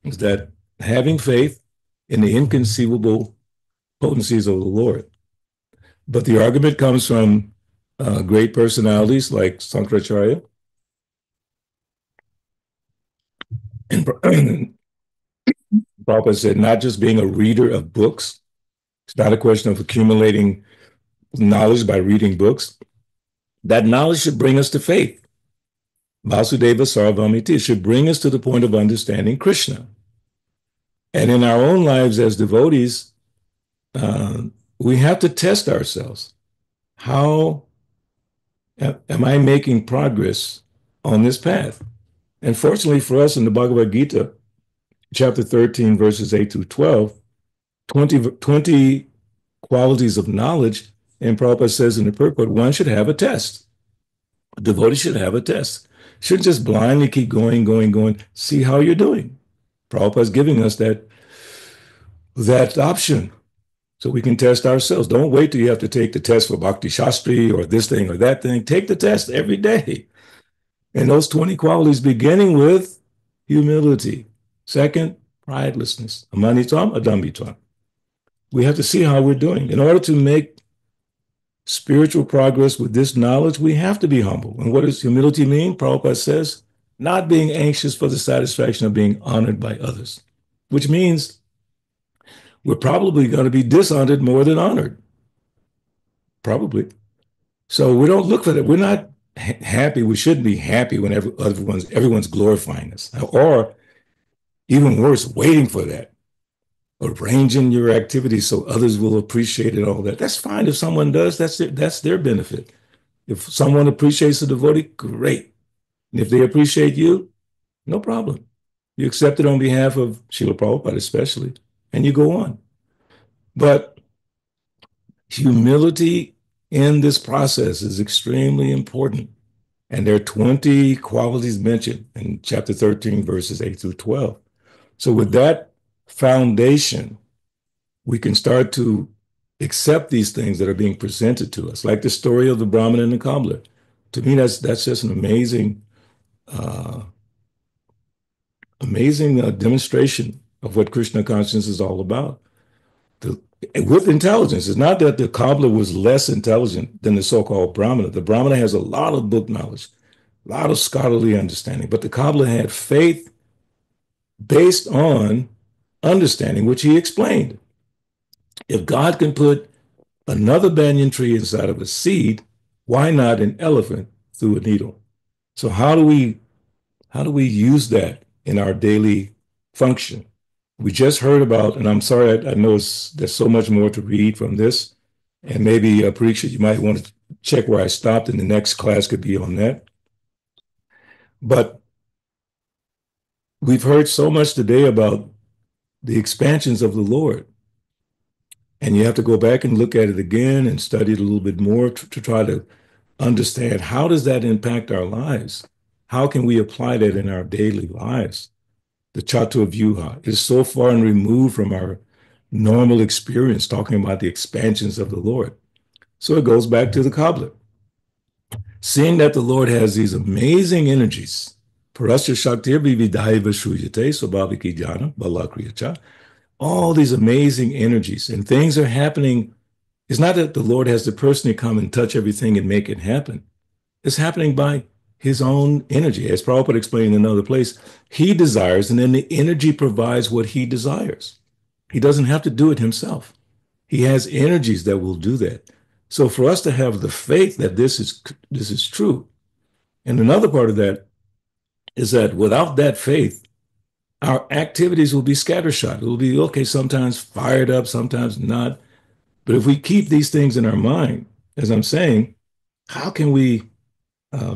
is that having faith in the inconceivable potencies of the Lord. But the argument comes from great personalities like Saṅkarṣaṇa. And Prabhupada said, not just being a reader of books, it's not a question of accumulating knowledge by reading books. That knowledge should bring us to faith. Vāsudeva-saṅkarṣaṇa-pradyumnāniruddha should bring us to the point of understanding Krishna. And in our own lives as devotees, we have to test ourselves. How am I making progress on this path? And fortunately for us in the Bhagavad Gita, chapter 13, verses 8 through 12, 20 qualities of knowledge. And Prabhupada says in the purport, one should have a test. A devotee should have a test. Shouldn't just blindly keep going, see how you're doing. Prabhupada's giving us that option so we can test ourselves. Don't wait till you have to take the test for Bhakti Shastri or this thing or that thing. Take the test every day. And those 20 qualities, beginning with humility. Second, pridelessness. Amanitam, adambitam. We have to see how we're doing. In order to make spiritual progress with this knowledge, we have to be humble. And what does humility mean? Prabhupada says, not being anxious for the satisfaction of being honored by others, which means we're probably going to be dishonored more than honored. Probably. So we don't look for that. We're not happy. We shouldn't be happy when everyone's glorifying us. Or even worse, waiting for that. Arranging your activities so others will appreciate it, all that. That's fine. If someone does, that's their benefit. If someone appreciates the devotee, great. And if they appreciate you, no problem. You accept it on behalf of Srila Prabhupada especially, and you go on. But humility in this process is extremely important. And there are 20 qualities mentioned in chapter 13, verses 8 through 12. So with that foundation, we can start to accept these things that are being presented to us, like the story of the Brahmin and the cobbler. To me, that's just an amazing demonstration of what Krishna consciousness is all about. With intelligence. It's not that the cobbler was less intelligent than the so-called Brahmana. The Brahmana has a lot of book knowledge, a lot of scholarly understanding, but the cobbler had faith based on understanding, which he explained. If God can put another banyan tree inside of a seed, why not an elephant through a needle? So how do we use that in our daily function? We just heard about, and I'm sorry, I know there's so much more to read from this, and maybe Pariksha, you might want to check where I stopped, and the next class could be on that. But we've heard so much today about the expansions of the Lord, and you have to go back and look at it again and study it a little bit more to try to understand how does that impact our lives? How can we apply that in our daily lives? The catur-vyūha is so far and removed from our normal experience talking about the expansions of the Lord. So it goes back to the cobbler. Seeing that the Lord has these amazing energies, parasya shaktir vividhaiva shruyate swabhaviki jnana balakriyacha, all these amazing energies, and things are happening. It's not that the Lord has to personally come and touch everything and make it happen. It's happening by his own energy. As Prabhupada explained in another place, he desires, and then the energy provides what he desires. He doesn't have to do it himself. He has energies that will do that. So for us to have the faith that this is true, and another part of that is that without that faith, our activities will be scattershot. It will be, okay, sometimes fired up, sometimes not. But if we keep these things in our mind, as I'm saying, how can we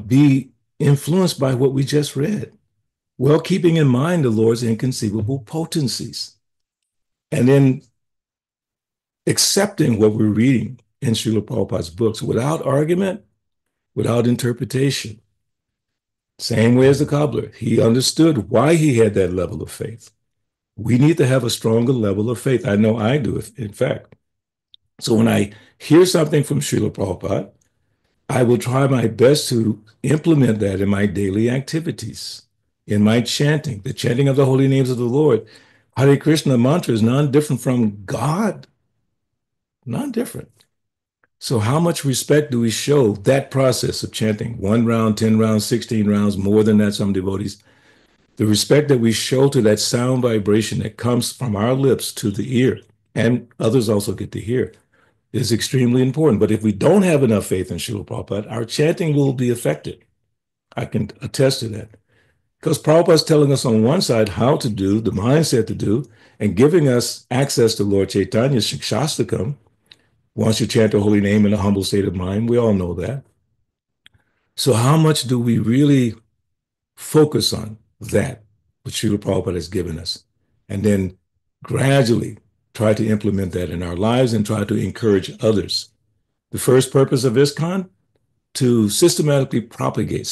be influenced by what we just read? Well, keeping in mind the Lord's inconceivable potencies, and then accepting what we're reading in Srila Prabhupada's books without argument, without interpretation. Same way as the cobbler. He understood why he had that level of faith. We need to have a stronger level of faith. I know I do, in fact. So when I hear something from Srila Prabhupada, I will try my best to implement that in my daily activities, in my chanting, the chanting of the holy names of the Lord. Hare Krishna mantra is non-different from God, non-different. So how much respect do we show that process of chanting? 1 round, 10 rounds, 16 rounds, more than that, some devotees. The respect that we show to that sound vibration that comes from our lips to the ear, and others also get to hear, is extremely important. But if we don't have enough faith in Srila Prabhupada, our chanting will be affected. I can attest to that. Because Prabhupada's telling us on one side how to do, the mindset to do, and giving us access to Lord Chaitanya's Shikshastakam. Once you chant the holy name in a humble state of mind, we all know that. So how much do we really focus on that, which Srila Prabhupada has given us? and then gradually try to implement that in our lives and try to encourage others. The first purpose of ISKCON, to systematically propagate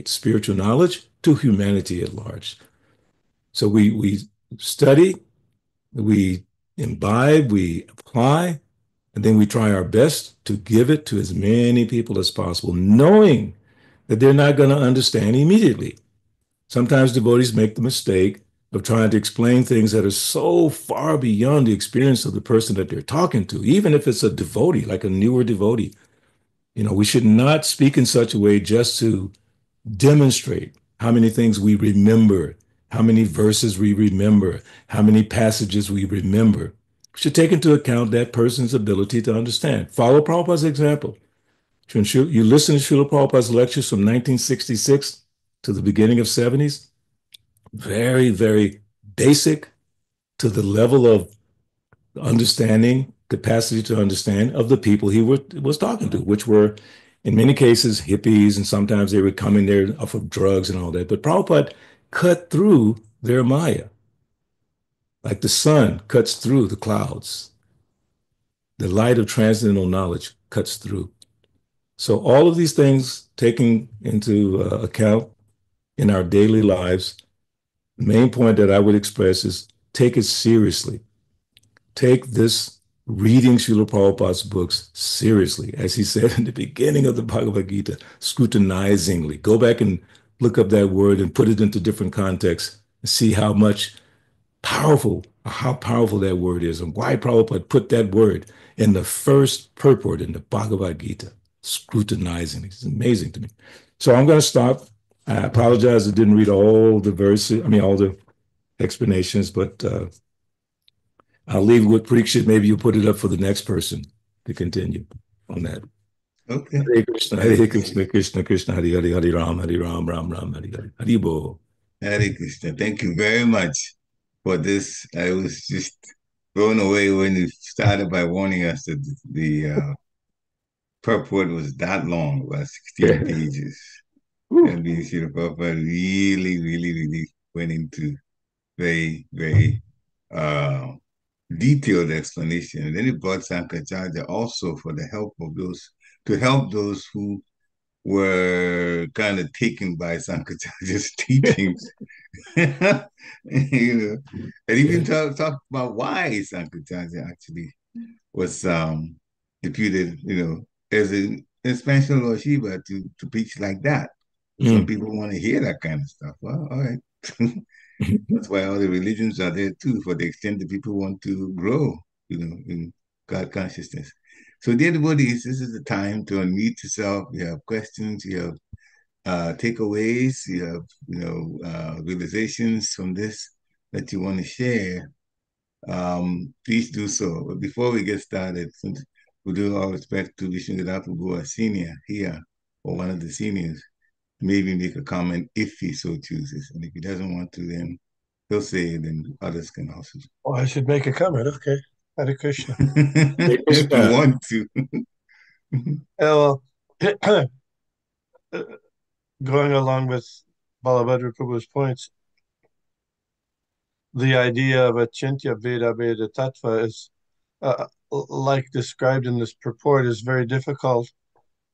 spiritual knowledge to humanity at large. So we study, we imbibe, we apply, and then we try our best to give it to as many people as possible, knowing that they're not going to understand immediately. Sometimes devotees make the mistake of trying to explain things that are so far beyond the experience of the person that they're talking to, even if it's a devotee, like a newer devotee. We should not speak in such a way just to demonstrate how many things we remember, how many verses we remember, how many passages we remember. We should take into account that person's ability to understand. Follow Prabhupada's example. You listen to Srila Prabhupada's lectures from 1966 to the beginning of 70s, very, very basic to the level of understanding, capacity to understand of the people he was talking to, which were in many cases hippies, and sometimes they were coming there off of drugs and all that. But Prabhupada cut through their Maya, like the sun cuts through the clouds. The light of transcendental knowledge cuts through. So all of these things taken into account in our daily lives, the main point that I would express is take it seriously. Take this reading Srila Prabhupada's books seriously. As he said in the beginning of the Bhagavad Gita, scrutinizingly. Go back and look up that word and put it into different contexts and see how powerful that word is and why Prabhupada put that word in the first purport in the Bhagavad Gita, scrutinizingly. It's amazing to me. So I'm going to stop. I apologize I didn't read all the verses, all the explanations, but I'll leave with Parikshit. Maybe you'll put it up for the next person to continue on that. Okay. Hare Krishna, Krishna Krishna, Hare Hare, Hare Ram, Ram Ram, Hare Hare. Hare Bo. Hare Krishna. Thank you very much for this. I was just blown away when you started by warning us that the purport was that long, about 16 pages. And the Srila Prabhupada really, really, really went into very, very detailed explanation. And then it brought Saṅkarṣaṇa also for the help of those who were kind of taken by Saṅkarṣaṇa's teachings. And even talk about why Saṅkarṣaṇa actually was deputed, as an expansion of Lord Shiva to preach like that. Some people want to hear that kind of stuff. Well, all right. That's why all the religions are there too, for the extent that people want to grow, in God consciousness. So, dear devotees, this is the time to unmute yourself. You have questions, you have takeaways, you have, realizations from this that you want to share. Please do so. But before we get started, since we do all respect to Viśuddha Prabhu, a senior here, or one of the seniors, maybe make a comment if he so chooses. And if he doesn't want to, then he'll say it, and others can also. Oh, I should make a comment. Okay. Hare Krishna. If you want to. Well, going along with Balabhadra Prabhu's points, the idea of achintya veda veda tattva is, like described in this purport, is very difficult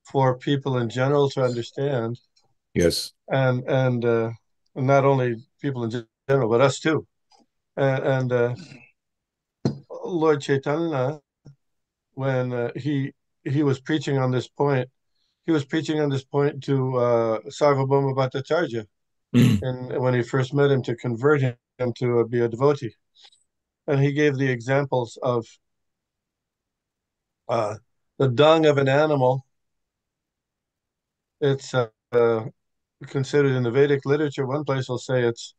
for people in general to understand. Yes. And not only people in general, but us too. And Lord Chaitanya, when he was preaching on this point, to Sarvabhauma Bhattacharya, and when he first met him, to convert him to be a devotee. And he gave the examples of the dung of an animal. It's considered in the Vedic literature. One place will say it's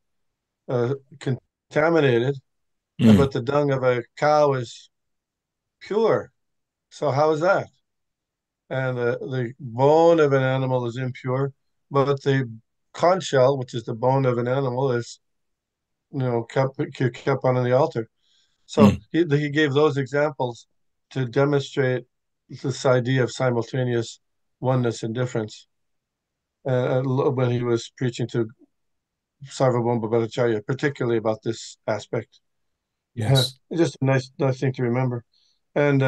contaminated, but the dung of a cow is pure. So how is that? And the bone of an animal is impure, but the conch shell, which is the bone of an animal, is kept on the altar. So he gave those examples to demonstrate this idea of simultaneous oneness and difference. When he was preaching to Sarvabhauma Bhattacharya, particularly about this aspect. Yes. Just a nice thing to remember. And,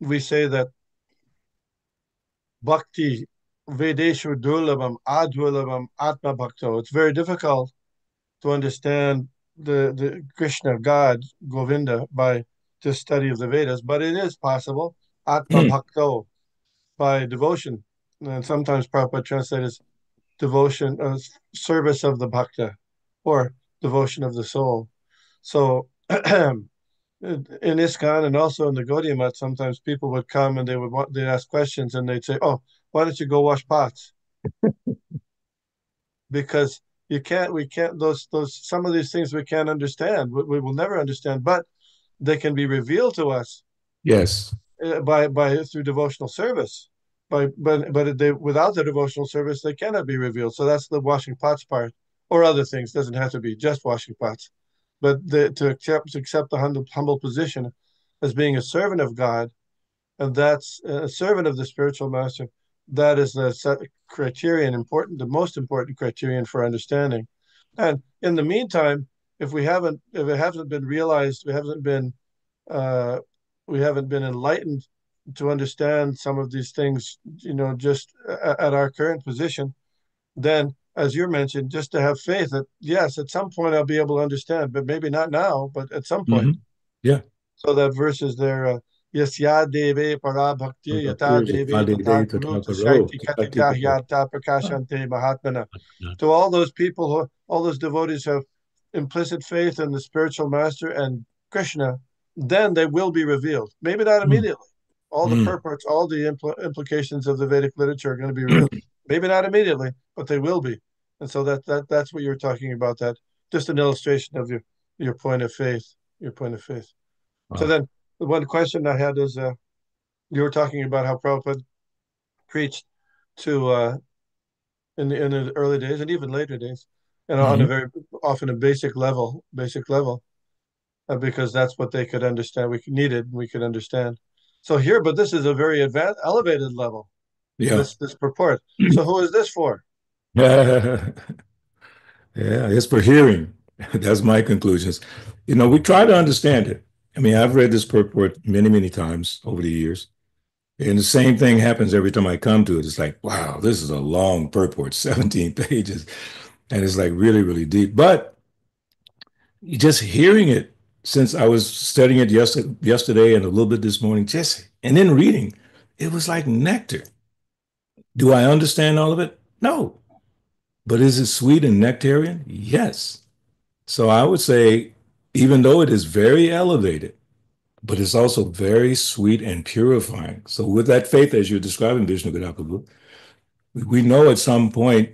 we say that bhakti vedeshu durlabham adurlabham atma bhakto. It's very difficult to understand the Krishna, God, Govinda, by just study of the Vedas, but it is possible. Atma bhakto, by devotion. And sometimes Prabhupada translates devotion, service of the bhakta, or devotion of the soul. So in ISKCON and also in the Gaudiya Math, sometimes people would come and they'd ask questions and they'd say, "Oh, why don't you go wash pots?" Because we can't some of these things we can't understand. We will never understand, but they can be revealed to us. Yes. By through devotional service. But without the devotional service, they cannot be revealed. So that's the washing pots part, or other things. Doesn't have to be just washing pots, but to accept the humble position as being a servant of God, and that's a servant of the spiritual master. That is the criterion the most important criterion for understanding. And in the meantime, if it hasn't been realized, we haven't been enlightened to understand some of these things, just at our current position, then, as you mentioned, just to have faith that, yes, at some point I'll be able to understand, but maybe not now, but at some point. Yeah. So that verse is there, Yasya deve para bhakti yata deve tata guru tashaiti katika yata prakashante mahatmana. To all those people, all those devotees who have implicit faith in the spiritual master and Krishna, then they will be revealed. Maybe not immediately. All the purports, all the implications of the Vedic literature are going to be revealed. Maybe not immediately, but they will be. And so that's what you're talking about. That just an illustration of your point of faith. Your point of faith. So then, the one question I had is, you were talking about how Prabhupada preached to in the early days and even later days, and on a very often a basic level, because that's what they could understand. We could understand. So here, but this is a very advanced, elevated level. Yeah. This purport. So who is this for? Yeah, it's for hearing. That's my conclusions. We try to understand it. I mean, I've read this purport many, many times over the years. And the same thing happens every time I come to it. It's like, wow, this is a long purport, 17 pages. And it's like really, really deep. But just hearing it, since I was studying it yesterday and a little bit this morning, and then reading, it was like nectar. Do I understand all of it? No. But is it sweet and nectarian? Yes. So I would say, even though it is very elevated, but it's also very sweet and purifying. So with that faith, as you're describing, Vishnu, we know at some point,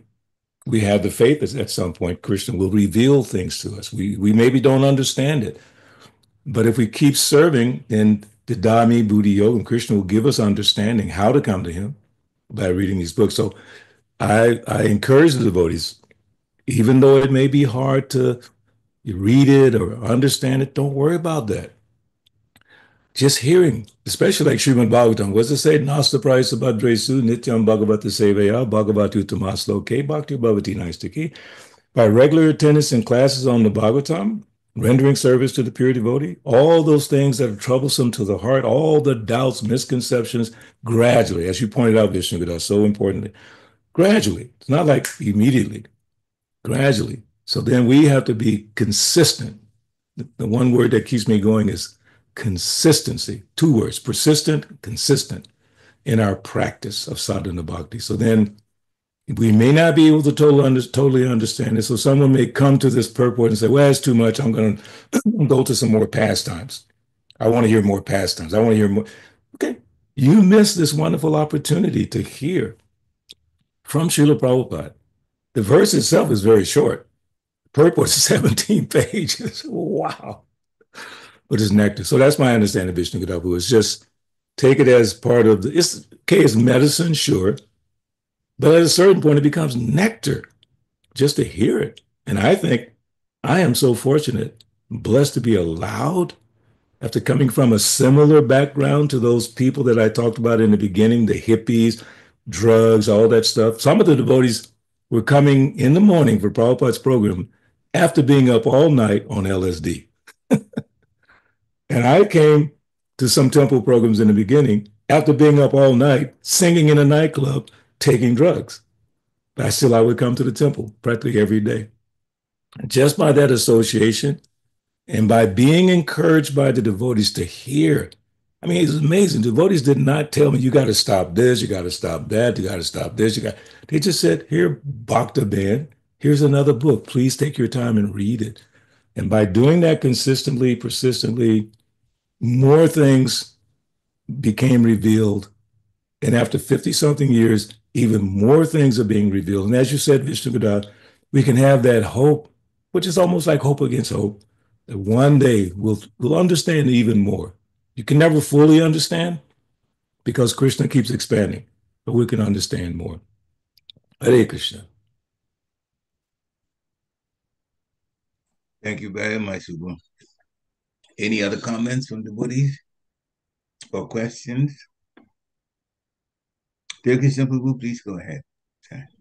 we have the faith that at some point Krishna will reveal things to us. We maybe don't understand it. But if we keep serving, then the Dhammi Buddhi Yoga, Krishna will give us understanding how to come to him by reading these books. So I encourage the devotees, even though it may be hard to read it or understand it, don't worry about that. Just hearing, especially like Srimad Bhagavatam, what's it say? Nasta praisa bhadresu nityam bhagavata sevaya bhagavati uttamasloke bhakti bhavati naistiki. By regular attendance in classes on the Bhagavatam, rendering service to the pure devotee, all those things that are troublesome to the heart, all the doubts, misconceptions, gradually, as you pointed out, Vishnu, so importantly, gradually. It's not like immediately, gradually. So then we have to be consistent. The one word that keeps me going is consistency. 2 words, persistent, consistent in our practice of sadhana bhakti. So then we may not be able to totally understand it. So someone may come to this purport and say, well, it's too much. I'm going to go to some more pastimes. I want to hear more pastimes. I want to hear more. Okay. You missed this wonderful opportunity to hear from Srila Prabhupada. The verse itself is very short. The purport is 17 pages. Wow. But it's nectar. So that's my understanding of Vishnu Gadapu. It's just take it as part of it's medicine, sure. But at a certain point, it becomes nectar just to hear it. And I think I am so fortunate, blessed to be allowed, after coming from a similar background to those people that I talked about in the beginning, the hippies, drugs, all that stuff. Some of the devotees were coming in the morning for Prabhupada's program after being up all night on LSD. And I came to some temple programs in the beginning after being up all night, singing in a nightclub, taking drugs. But I would come to the temple practically every day. Just by that association and by being encouraged by the devotees to hear. I mean, it's amazing. Devotees did not tell me, you got to stop this, you got to stop that, you got to stop this. They just said, here, Bhakta Band, here's another book. Please take your time and read it. And by doing that consistently, persistently, more things became revealed. And after 50-something years, even more things are being revealed. And as you said, viśuddha, we can have that hope, which is almost like hope against hope, that one day we'll understand even more. You can never fully understand because Krishna keeps expanding, but we can understand more. Hare Krishna. Thank you very much, Subha. Any other comments from the devotees or questions? Dear Krishna Prabhu, please go ahead.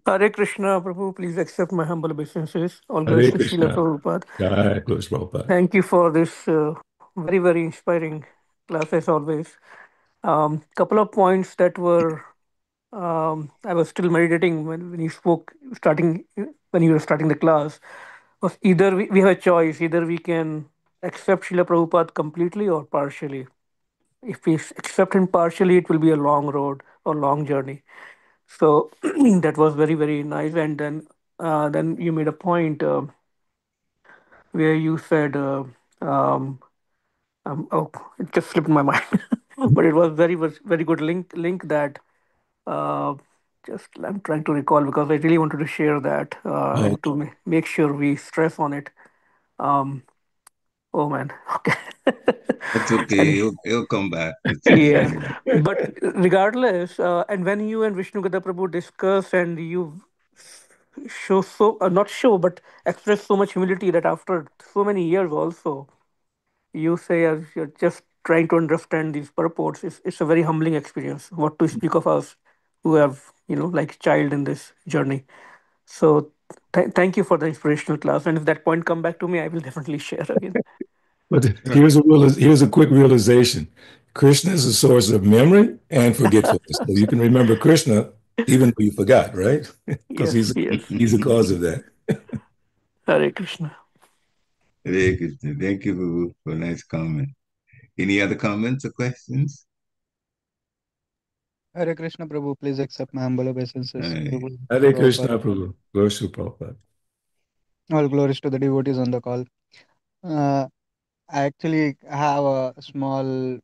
Hare Krishna, Prabhu, please accept my humble obeisances. All Hare glories to Krishna. Srila Prabhupada. Jai Krishna Prabhupada. Thank you for this very, very inspiring class as always. Couple of points that were I was still meditating when you spoke, when you were starting the class, was either we have a choice, either we can accept Srila Prabhupada completely or partially. If we accept him partially, it will be a long road or long journey. So that was very, very nice. And then you made a point where you said, oh, it just slipped my mind, but it was very good link that uh, just I'm trying to recall because I really wanted to share that and to make sure we stress on it. Um, oh man, okay. That's okay. And It'll come back. yeah, but regardless, and when you and Vishnu Gada Prabhu discuss and you show so not show but express so much humility that after so many years also you say as you're just trying to understand these purports, it's a very humbling experience. What to speak of us who have like child in this journey. So thank you for the inspirational class, and if that point come back to me, I will definitely share again. But here's a quick realization. Krishna is a source of memory and forgetfulness. So you can remember Krishna even though you forgot, right? Because Yes, he's the cause of that. Hare Krishna. Hare Krishna. Thank you Prabhu, for a nice comment. Any other comments or questions? Hare Krishna Prabhu, please accept my humble obeisances. Hare Krishna Prabhu. Glories to Prabhupada. All glories to the devotees on the call. I actually have a small,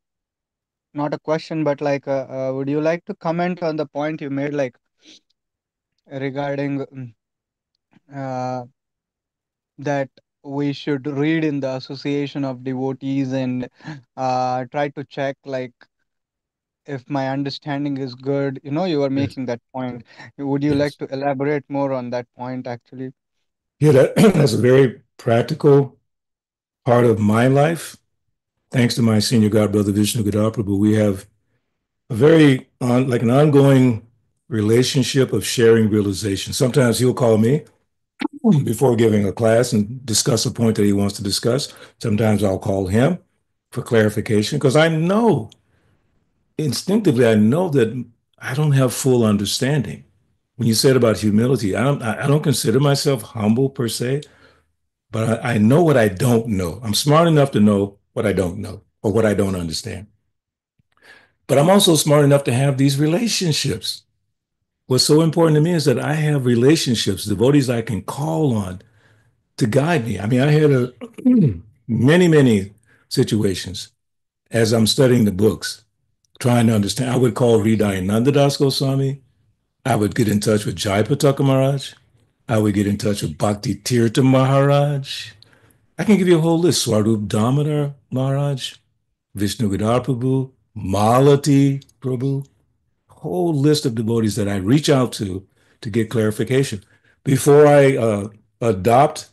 not a question, but like, would you like to comment on the point you made, like regarding that we should read in the association of devotees and try to check like if my understanding is good. You are making that point. Would you like to elaborate more on that point actually? Yeah, that's a very practical part of my life. Thanks to my senior god brother Vishnu Gada Prabhu, we have a very like an ongoing relationship of sharing realization. Sometimes he'll call me before giving a class and discuss a point that he wants to discuss. Sometimes I'll call him for clarification because instinctively I know that I don't have full understanding. When you said about humility, I don't consider myself humble per se, but I know what I don't know. I'm smart enough to know what I don't know or what I don't understand. But I'm also smart enough to have these relationships. What's so important to me is that I have relationships, devotees I can call on to guide me. I mean, I had many situations as I'm studying the books, trying to understand. I would call Hridayananda Das Goswami. I would get in touch with Jayapataka Maharaj. I would get in touch with Bhakti Tirtha Maharaj. I can give you a whole list. Swarup Damodar Maharaj, Vishnu Gada Prabhu, Malati Prabhu, whole list of devotees that I reach out to get clarification. Before I adopt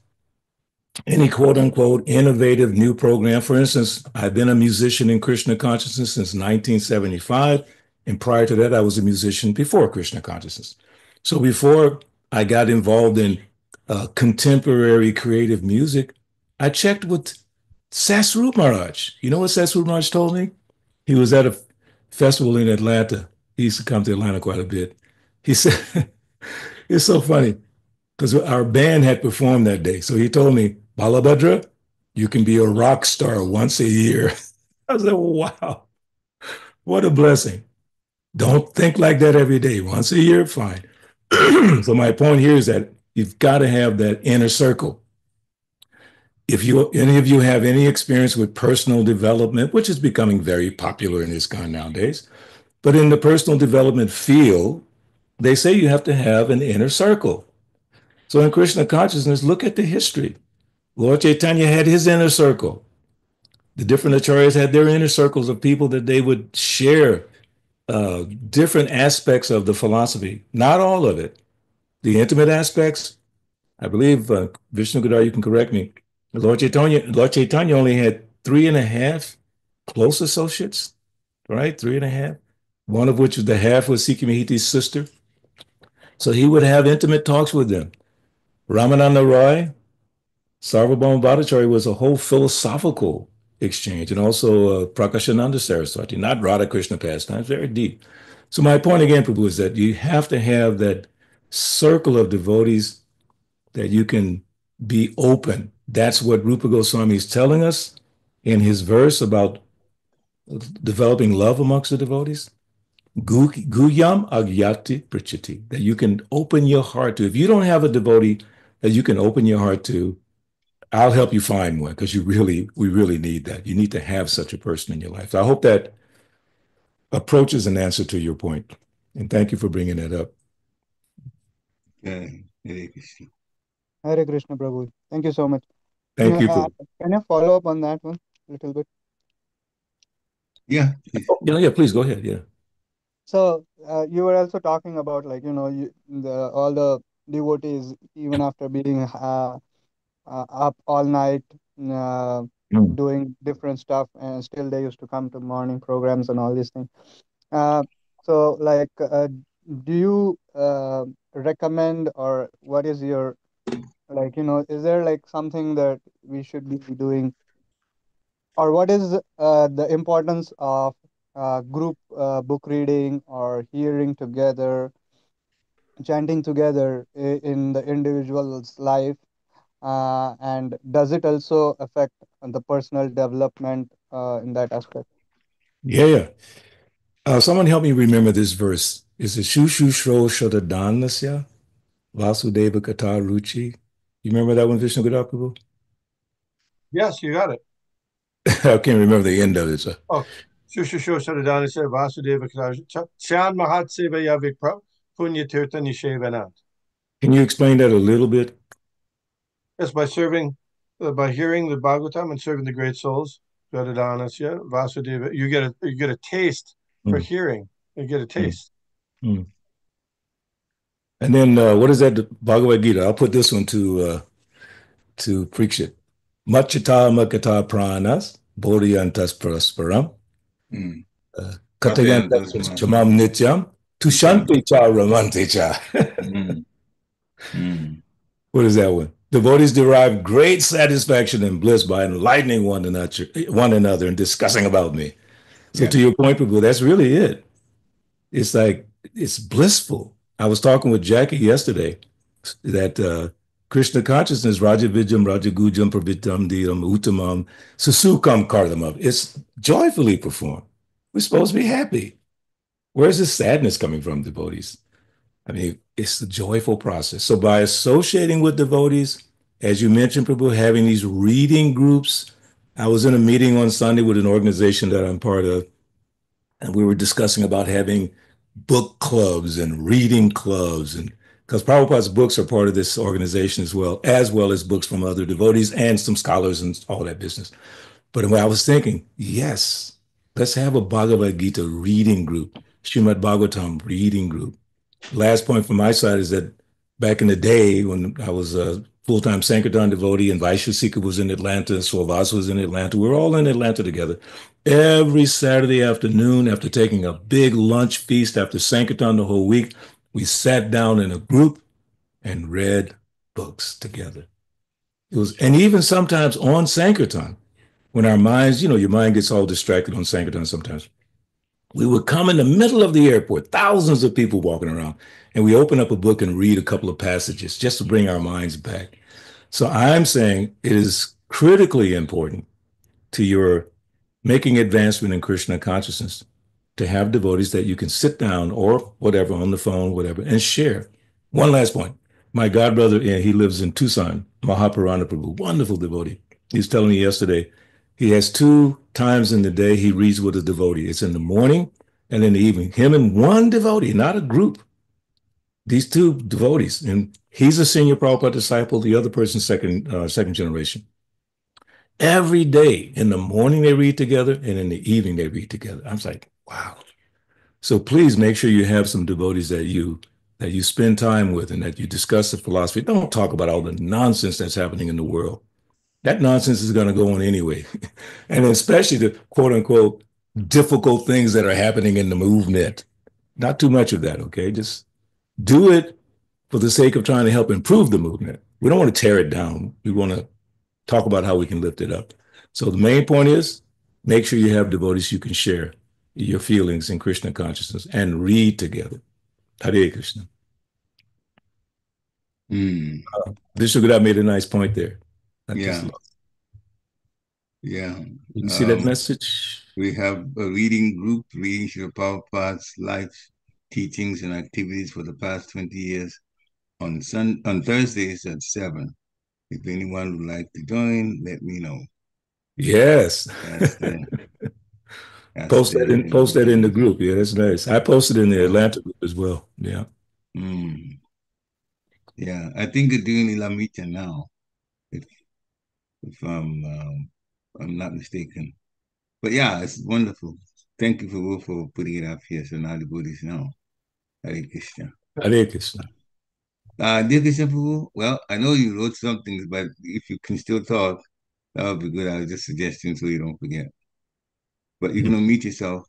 any quote unquote innovative new program, for instance, I've been a musician in Krishna consciousness since 1975. And prior to that, I was a musician before Krishna consciousness. So before I got involved in contemporary creative music, I checked with Sasru Maharaj. You know what Sasru Maharaj told me? He was at a festival in Atlanta. He used to come to Atlanta quite a bit. He said, it's so funny because our band had performed that day. So he told me, Balabhadra, you can be a rock star once a year. I was like, wow, what a blessing. Don't think like that every day. Once a year, fine. So my point here is that you've got to have that inner circle. If any of you have any experience with personal development, which is becoming very popular in this kind nowadays, but in the personal development field, they say you have to have an inner circle. So in Krishna consciousness, look at the history. Lord Chaitanya had his inner circle. The different acharyas had their inner circles of people that they would share different aspects of the philosophy, not all of it. The intimate aspects, I believe, Vishnu Gadar, you can correct me. Lord Chaitanya only had 3.5 close associates, right? 3.5. One of which was the half was Sikhi sister. So he would have intimate talks with them. Ramananda Roy, Sarvabhauma Bhattacharya was a whole philosophical exchange, and also Prakashananda Saraswati, not Radha Krishna pastimes, very deep. So my point again, Prabhu, is that you have to have that circle of devotees that you can be open. That's what Rupa Goswami is telling us in his verse about developing love amongst the devotees. Guyam agyati prichati, that you can open your heart to. If you don't have a devotee that you can open your heart to, I'll help you find one, because we really need that. You need to have such a person in your life. So I hope that approaches an answer to your point. And thank you for bringing that up. Okay. Hare Krishna. Hare Krishna, Prabhu. Thank you so much. Thank you. Prabhu. Can you follow up on that one a little bit? Yeah. Please. Yeah, please go ahead. Yeah. So you were also talking about, like, all the devotees, even after being up all night doing different stuff, and still they used to come to morning programs and all these things. So like, do you recommend, or what is your, like, is there like something that we should be doing, or what is the importance of group book reading or hearing together, chanting together in the individual's life? And does it also affect the personal development in that aspect? Yeah. Someone help me remember this verse. Is it Shushu Shro Shodadanasya Vasudeva Ruchi? You remember that one, Vishnu Gadar Prabhu? Yes, you got it. I can't remember the end of it. So. Oh, Shushu Shodadanasya Vasudeva-saṅkarṣaṇa Chan Mahatsevaya Vikra Punya Tirtha Nishevanat. Can you explain that a little bit? Yes, by hearing the Bhagavatam and serving the great souls, Shodadanasya Vasudeva, you get a taste for hearing. You get a taste. And then what is that? Bhagavad Gita. I'll put this one to Prakshit. Machita makata pranas bodhiyantas parasparam katayantas chamam nityam tushanti cha ramante cha. What is that one? Devotees derive great satisfaction and bliss by enlightening one another and discussing about me. So to your point, Prabhu, that's really it. It's like, it's blissful. I was talking with Jackie yesterday that Krishna consciousness, Raja Vijam, Raja Gujam, Pravitam, Diyam, Uttamam, Susukam Kardamam. It's joyfully performed. We're supposed to be happy. Where's this sadness coming from, devotees? I mean, it's the joyful process. So by associating with devotees, as you mentioned, Prabhu, having these reading groups. I was in a meeting on Sunday with an organization that I'm part of, and we were discussing about having book clubs and reading clubs, and because Prabhupada's books are part of this organization as well as books from other devotees and some scholars and all that business. But when I was thinking, yes, let's have a Bhagavad Gita reading group, Srimad Bhagavatam reading group. Last point from my side is that back in the day when I was a full-time Sankirtan devotee and Vaishya was in Atlanta and Swarvas was in Atlanta, we were all in Atlanta together. Every Saturday afternoon, after taking a big lunch feast after Sankirtan the whole week, we sat down in a group and read books together. It was, and even sometimes on Sankirtan, when our minds, your mind gets all distracted on Sankirtan sometimes. We would come in the middle of the airport, thousands of people walking around, and we open up a book and read a couple of passages just to bring our minds back. So I'm saying it is critically important to your making advancement in Krishna consciousness to have devotees that you can sit down or whatever on the phone, whatever, and share. One last point. My godbrother, he lives in Tucson, Mahaparana Prabhu, wonderful devotee. He was telling me yesterday, he has 2 times in the day he reads with a devotee. It's in the morning and in the evening. Him and one devotee, not a group. These 2 devotees, and he's a senior Prabhupada disciple, the other person second generation. Every day in the morning they read together and in the evening they read together. I was like, wow. So please make sure you have some devotees that you spend time with and that you discuss the philosophy. Don't talk about all the nonsense that's happening in the world. That nonsense is going to go on anyway. And especially the quote unquote difficult things that are happening in the movement. Not too much of that, okay? Just do it for the sake of trying to help improve the movement. We don't want to tear it down. We want to talk about how we can lift it up. So the main point is make sure you have devotees you can share your feelings in Krishna consciousness and read together. Hare Krishna. Viśuddha made a nice point there. Yeah. You see that message? We have a reading group reading Srila Prabhupada's life teachings and activities for the past 20 years on Thursdays at 7. If anyone would like to join, let me know. Yes. Post that in the group. Yeah, that's nice. I posted in the Atlanta group as well. Yeah. Yeah, I think they're doing Adi Lila now, if I'm not mistaken. But yeah, it's wonderful. Thank you for putting it up here. So now the Buddhists know. Hare Krishna. Hare Krishna. Dear Krishna Prabhu, well, I know you wrote some things, but if you can still talk, that would be good. I was just suggesting so you don't forget. But you can unmute yourself.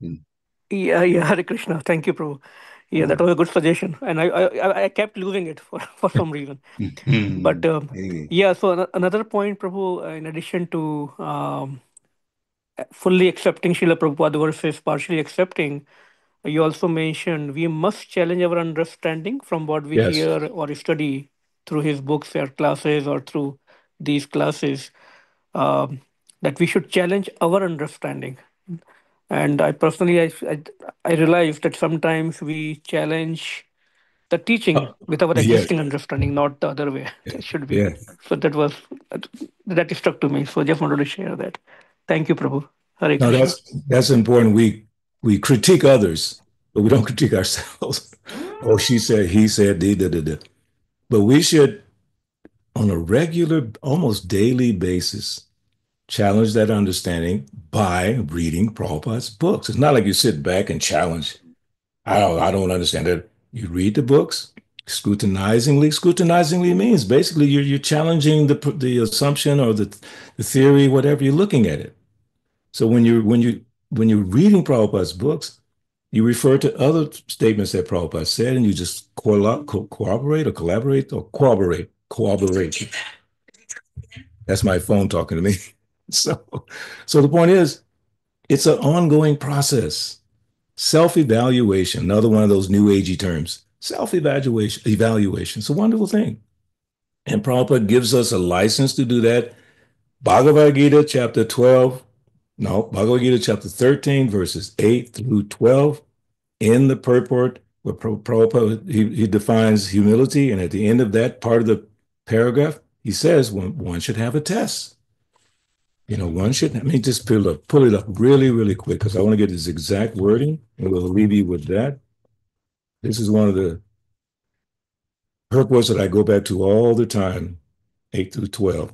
Yeah, Hare Krishna. Thank you, Prabhu. Yeah, that was a good suggestion. And I kept losing it for some reason. But Anyway. yeah, so another point, Prabhu, in addition to fully accepting Srila Prabhupada versus partially accepting, you also mentioned we must challenge our understanding from what we Yes. hear or study through his books or classes or through these classes, that we should challenge our understanding. And I personally, I realized that sometimes we challenge the teaching with our Yes. existing understanding, not the other way. It should be. Yes. So that stuck to me. So I just wanted to share that. Thank you, Prabhu. Hare No, Krishna. that's important. We critique others, but we don't critique ourselves. Oh, she said, he said, da. But we should, on a regular, almost daily basis, challenge that understanding by reading Prabhupada's books. It's not like you sit back and challenge. I don't understand it. You read the books scrutinizingly. Scrutinizingly means basically you're challenging the assumption or the theory, whatever you're looking at it. So when you're reading Prabhupada's books, you refer to other statements that Prabhupada said, and you just corroborate. That's my phone talking to me. So the point is, it's an ongoing process. Self-evaluation, another one of those new agey terms. Evaluation. It's a wonderful thing. And Prabhupada gives us a license to do that. Bhagavad Gita chapter 13, verses 8 through 12. In the purport, where Prabhupada, he defines humility, and at the end of that part of the paragraph, he says one should have a test. One should, let me just pull it up really, really quick, because I want to get this exact wording, and we'll leave you with that. This is one of the purports that I go back to all the time, 8 through 12.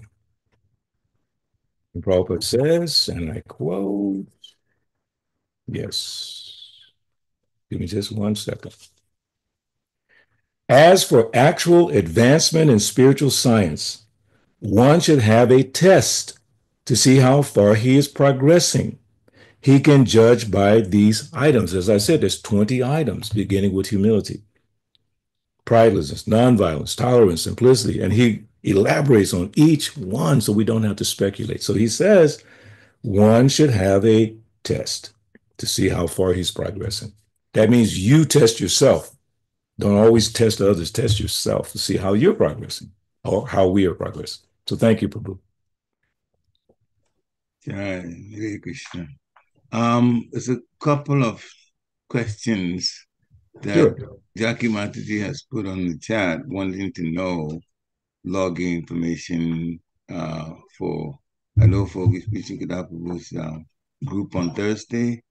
And Prabhupada says, and I quote, yes, give me just 1 second. As for actual advancement in spiritual science, one should have a test to see how far he is progressing. He can judge by these items. As I said, there's 20 items, beginning with humility. pridelessness, nonviolence, tolerance, simplicity. And he elaborates on each one so we don't have to speculate. So he says one should have a test to see how far he's progressing. That means you test yourself. Don't always test others, test yourself to see how you're progressing or how we are progressing. So thank you, Prabhu. Hare Krishna. There's a couple of questions that Jackie Mataji has put on the chat, wanting to know login information for viśuddha Prabhu's group on Thursday.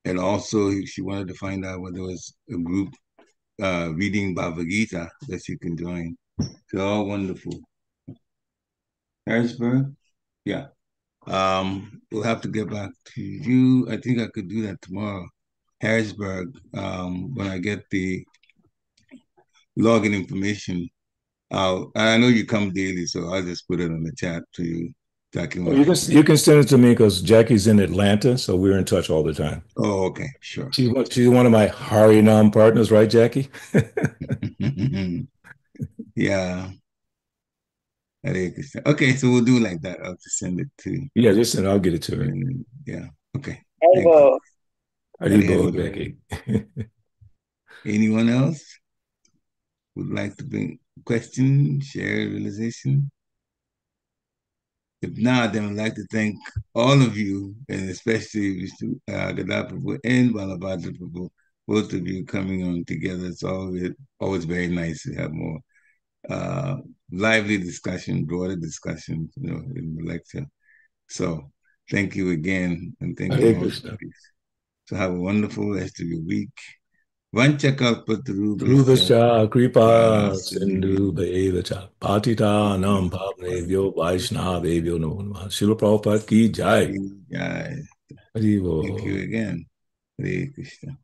And also she wanted to find out whether there was a group reading Bhagavad Gita that she can join. They're all wonderful. Harrisburg? Yeah. We'll have to get back to you. I think I could do that tomorrow. Harrisburg, when I get the login information. I know you come daily, so I'll just put it on the chat to you. You can send it to me because Jackie's in Atlanta, so we're in touch all the time. Oh, okay, sure. She's one of my Harinam partners, right, Jackie? Yeah. Okay, so we'll do like that. I'll just send it to you. Yeah, just send it. I'll get it to her. Yeah, okay. Haribo, Jackie. Anyone else would like to bring question, share realization? If not, then I'd like to thank all of you, and especially Viśuddha Prabhu and Balabhadra Prabhu, both of you coming on together. It's always very nice to have more lively discussion, broader discussion, in the lecture. So thank you again, and thank you all. So have a wonderful rest of your week. Vanchakalpatarubhascha kripa sindhu bhaevacha patita nam pavnebhyo vaishnavebhyo namo namah. Srila Prabhupada ki jai. Thank you again. Hare Krishna.